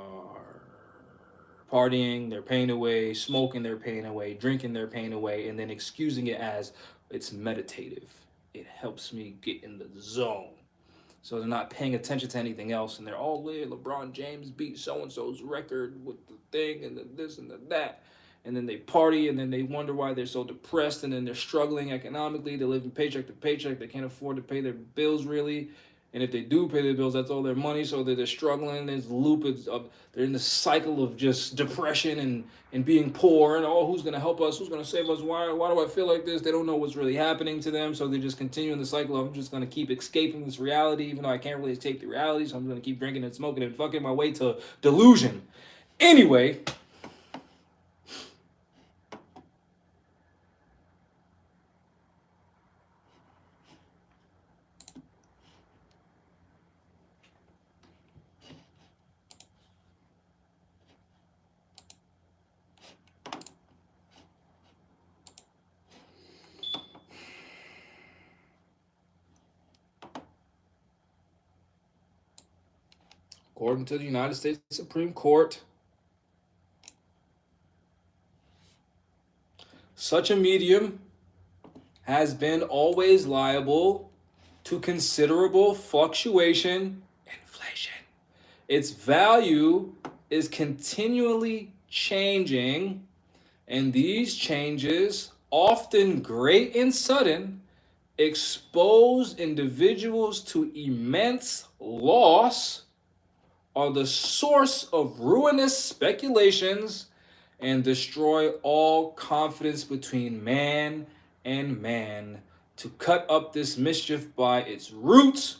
partying, they're pain away, smoking their pain away, drinking their pain away, and then excusing it as it's meditative. It helps me get in the zone. So they're not paying attention to anything else, and they're all LeBron James beat so-and-so's record with the thing and the this and the that. And then they party, and then they wonder why they're so depressed, and then they're struggling economically. They're living paycheck to paycheck. They can't afford to pay their bills, really. And if they do pay their bills, that's all their money, so they're struggling. There's loop of they're in the cycle of just depression and being poor, and who's going to help us? Who's going to save us? Why do I feel like this? They don't know what's really happening to them, so they just continue in the cycle of, I'm just going to keep escaping this reality, even though I can't really escape the reality, so I'm going to keep drinking and smoking and fucking my way to delusion. Anyway, according to the United States Supreme Court, such a medium has been always liable to considerable fluctuation, inflation. Its value is continually changing, and these changes, often great and sudden, expose individuals to immense loss, are the source of ruinous speculations, and destroy all confidence between man and man. To cut up this mischief by its roots,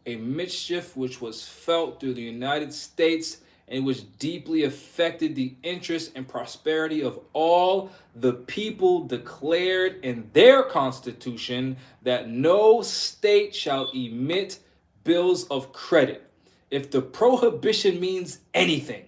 a mischief which was felt through the United States and which deeply affected the interest and prosperity of all the people, declared in their Constitution that no state shall emit bills of credit. If the prohibition means anything,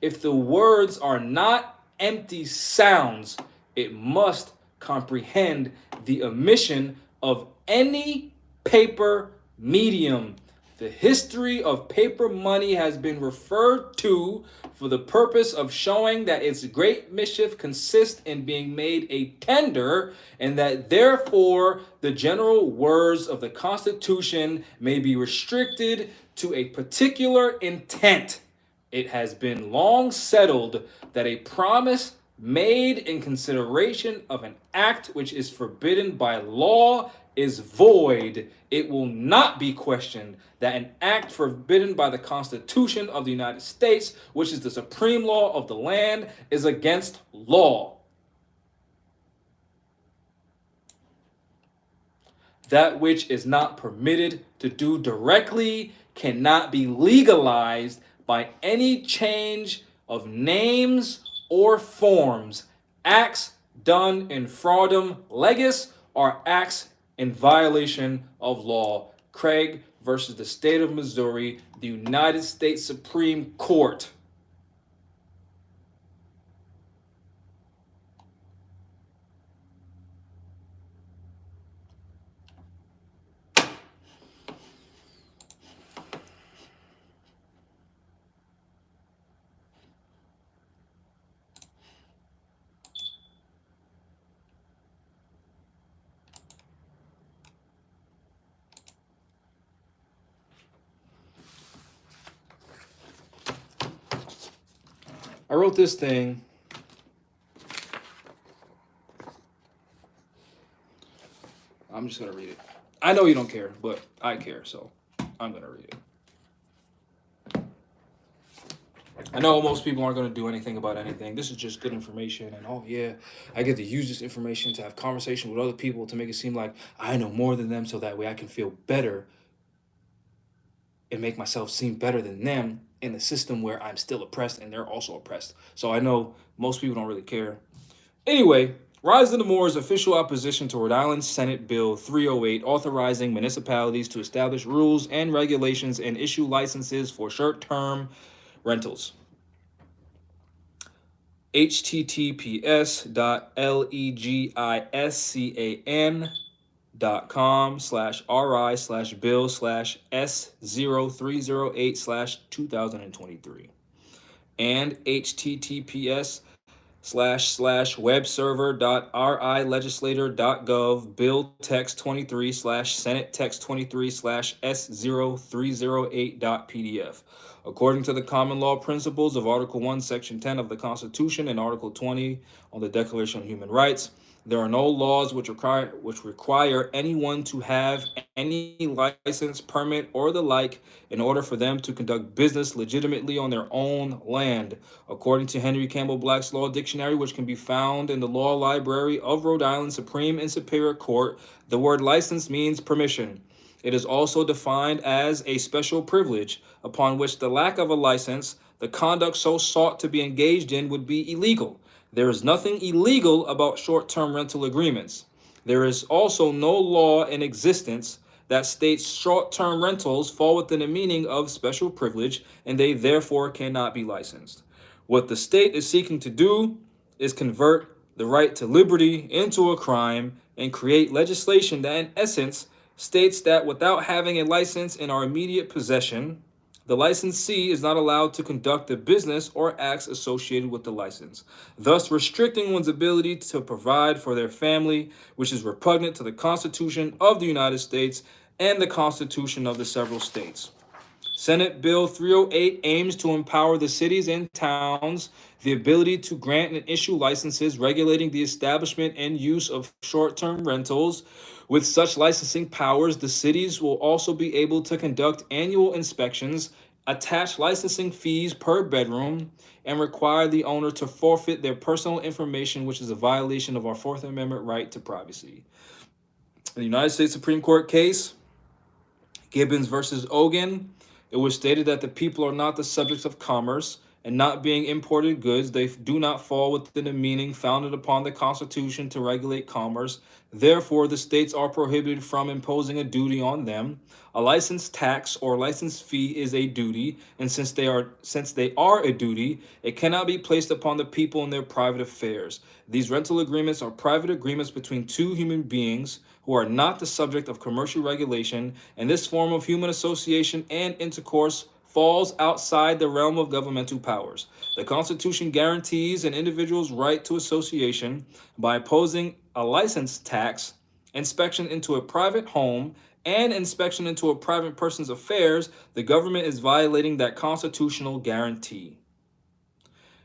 if the words are not empty sounds, it must comprehend the omission of any paper medium. The history of paper money has been referred to for the purpose of showing that its great mischief consists in being made a tender, and that therefore the general words of the Constitution may be restricted to a particular intent. It has been long settled that a promise made in consideration of an act which is forbidden by law is void. It will not be questioned that an act forbidden by the Constitution of the United States, which is the supreme law of the land, is against law. That which is not permitted to do directly cannot be legalized by any change of names or forms. Acts done in fraudum legis are acts in violation of law. Craig versus the State of Missouri, the United States Supreme Court. wrote this thing. I'm just going to read it. I know you don't care, but I care, so I'm going to read it. I know most people aren't going to do anything about anything. This is just good information. And oh, yeah, I get to use this information to have conversation with other people to make it seem like I know more than them so that way I can feel better and make myself seem better than them in a system where I'm still oppressed and they're also oppressed. So I know most people don't really care. Anyway, Rise of the Moors' official opposition to Rhode Island Senate Bill 308 authorizing municipalities to establish rules and regulations and issue licenses for short-term rentals. https://ri/bill/s0308/2023 and https://webserver.rilegislator.gov bill text 23/senate text 23/s0308.pdf. According to the common law principles of Article 1, Section 10 of the Constitution and Article 20 on the Declaration of Human Rights, there are no laws which require anyone to have any license, permit, or the like in order for them to conduct business legitimately on their own land. According to Henry Campbell Black's Law Dictionary, which can be found in the Law Library of Rhode Island Supreme and Superior Court, the word license means permission. It is also defined as a special privilege upon which the lack of a license, the conduct so sought to be engaged in, would be illegal. There is nothing illegal about short-term rental agreements. There is also no law in existence that states short-term rentals fall within the meaning of special privilege and they therefore cannot be licensed. What the state is seeking to do is convert the right to liberty into a crime and create legislation that in essence states that without having a license in our immediate possession, the licensee is not allowed to conduct the business or acts associated with the license, thus restricting one's ability to provide for their family, which is repugnant to the Constitution of the United States and the Constitution of the several states. Senate Bill 308 aims to empower the cities and towns the ability to grant and issue licenses regulating the establishment and use of short-term rentals. With such licensing powers, the cities will also be able to conduct annual inspections, attach licensing fees per bedroom, and require the owner to forfeit their personal information, which is a violation of our Fourth Amendment right to privacy. In the United States Supreme Court case, Gibbons versus Ogun, it was stated that the people are not the subjects of commerce, and not being imported goods, they do not fall within the meaning founded upon the Constitution to regulate commerce. Therefore, the states are prohibited from imposing a duty on them. A license tax or license fee is a duty, and since they are a duty, it cannot be placed upon the people in their private affairs. These rental agreements are private agreements between two human beings who are not the subject of commercial regulation, and this form of human association and intercourse falls outside the realm of governmental powers. The Constitution guarantees an individual's right to association by imposing a license tax, inspection into a private home, and inspection into a private person's affairs. The government is violating that constitutional guarantee.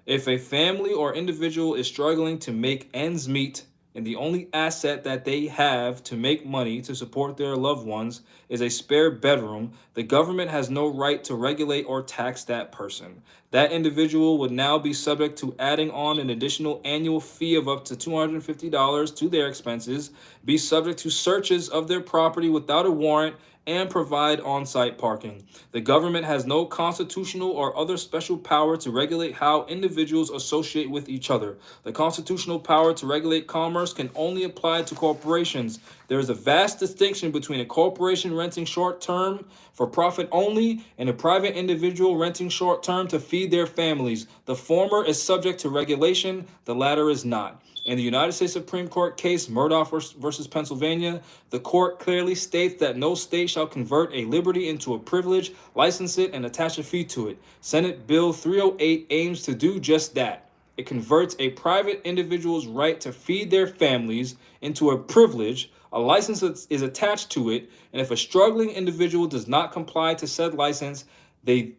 If a family or individual is struggling to make ends meet, and the only asset that they have to make money to support their loved ones is a spare bedroom, the government has no right to regulate or tax that person. That individual would now be subject to adding on an additional annual fee of up to $250 to their expenses, be subject to searches of their property without a warrant, and provide on-site parking. The government has no constitutional or other special power to regulate how individuals associate with each other. The constitutional power to regulate commerce can only apply to corporations. There is a vast distinction between a corporation renting short-term for profit only and a private individual renting short-term to feed their families. The former is subject to regulation, the latter is not. In the United States Supreme Court case Murdoch versus Pennsylvania, the court clearly states that no state shall convert a liberty into a privilege, license it, and attach a fee to it. Senate Bill 308 aims to do just that. It converts a private individual's right to feed their families into a privilege. A license is attached to it, and if a struggling individual does not comply to said license, then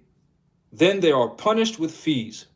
they are punished with fees.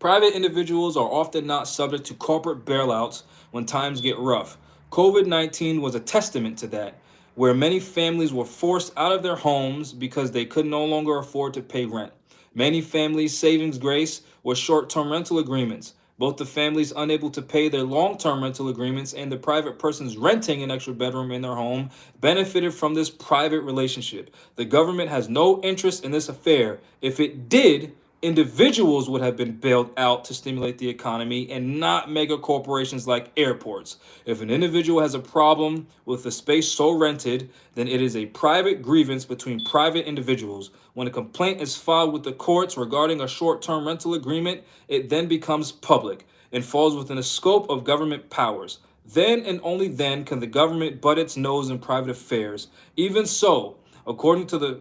Private individuals are often not subject to corporate bailouts when times get rough. COVID-19 was a testament to that, where many families were forced out of their homes because they could no longer afford to pay rent. Many families' savings grace was short-term rental agreements. Both the families unable to pay their long-term rental agreements and the private persons renting an extra bedroom in their home benefited from this private relationship. The government has no interest in this affair. If it did, individuals would have been bailed out to stimulate the economy and not mega corporations like airports. If an individual has a problem with the space so rented, then it is a private grievance between private individuals. When a complaint is filed with the courts regarding a short-term rental agreement, it then becomes public and falls within the scope of government powers. Then and only then can the government butt its nose in private affairs. Even so, according to the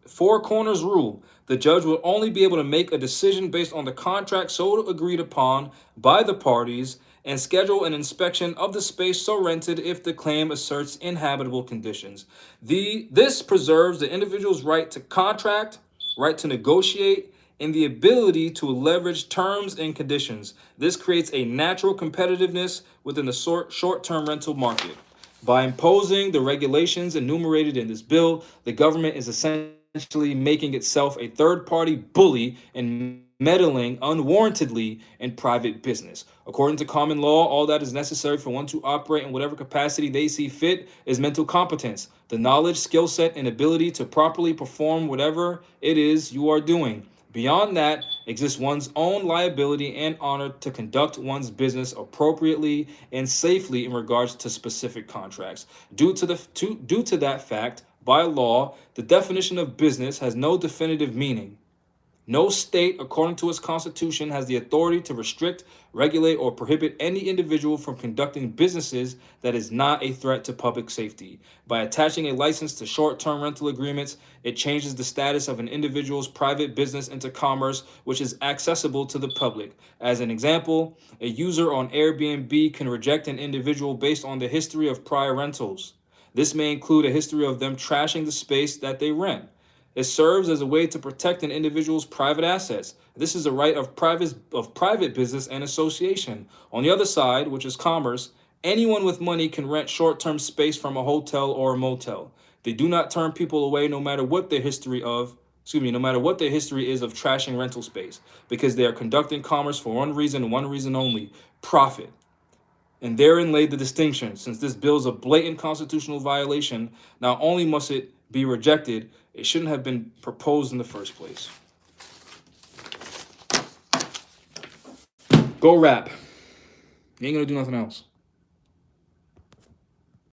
Four Corners rule, the judge will only be able to make a decision based on the contract so agreed upon by the parties and schedule an inspection of the space so rented if the claim asserts inhabitable conditions. This preserves the individual's right to contract, right to negotiate, and the ability to leverage terms and conditions. This creates a natural competitiveness within the short-term rental market. By imposing the regulations enumerated in this bill, the government is essentially making itself a third-party bully and meddling unwarrantedly in private business. According to common law, all that is necessary for one to operate in whatever capacity they see fit is mental competence, the knowledge, skill set, and ability to properly perform whatever it is you are doing. Beyond that exists one's own liability and honor to conduct one's business appropriately and safely in regards to specific contracts. Due to that fact, by law, the definition of business has no definitive meaning. No state, according to its constitution, has the authority to restrict, regulate, or prohibit any individual from conducting businesses that is not a threat to public safety. By attaching a license to short-term rental agreements, it changes the status of an individual's private business into commerce, which is accessible to the public. As an example, a user on Airbnb can reject an individual based on the history of prior rentals. This may include a history of them trashing the space that they rent. It serves as a way to protect an individual's private assets. This is a right of private business and association. On the other side, which is commerce, anyone with money can rent short-term space from a hotel or a motel. They do not turn people away no matter what their history is of trashing rental space, because they are conducting commerce for one reason and one reason only: profit. And therein lay the distinction. Since this bill is a blatant constitutional violation, not only must it be rejected, it shouldn't have been proposed in the first place. Go rap. You ain't gonna do nothing else.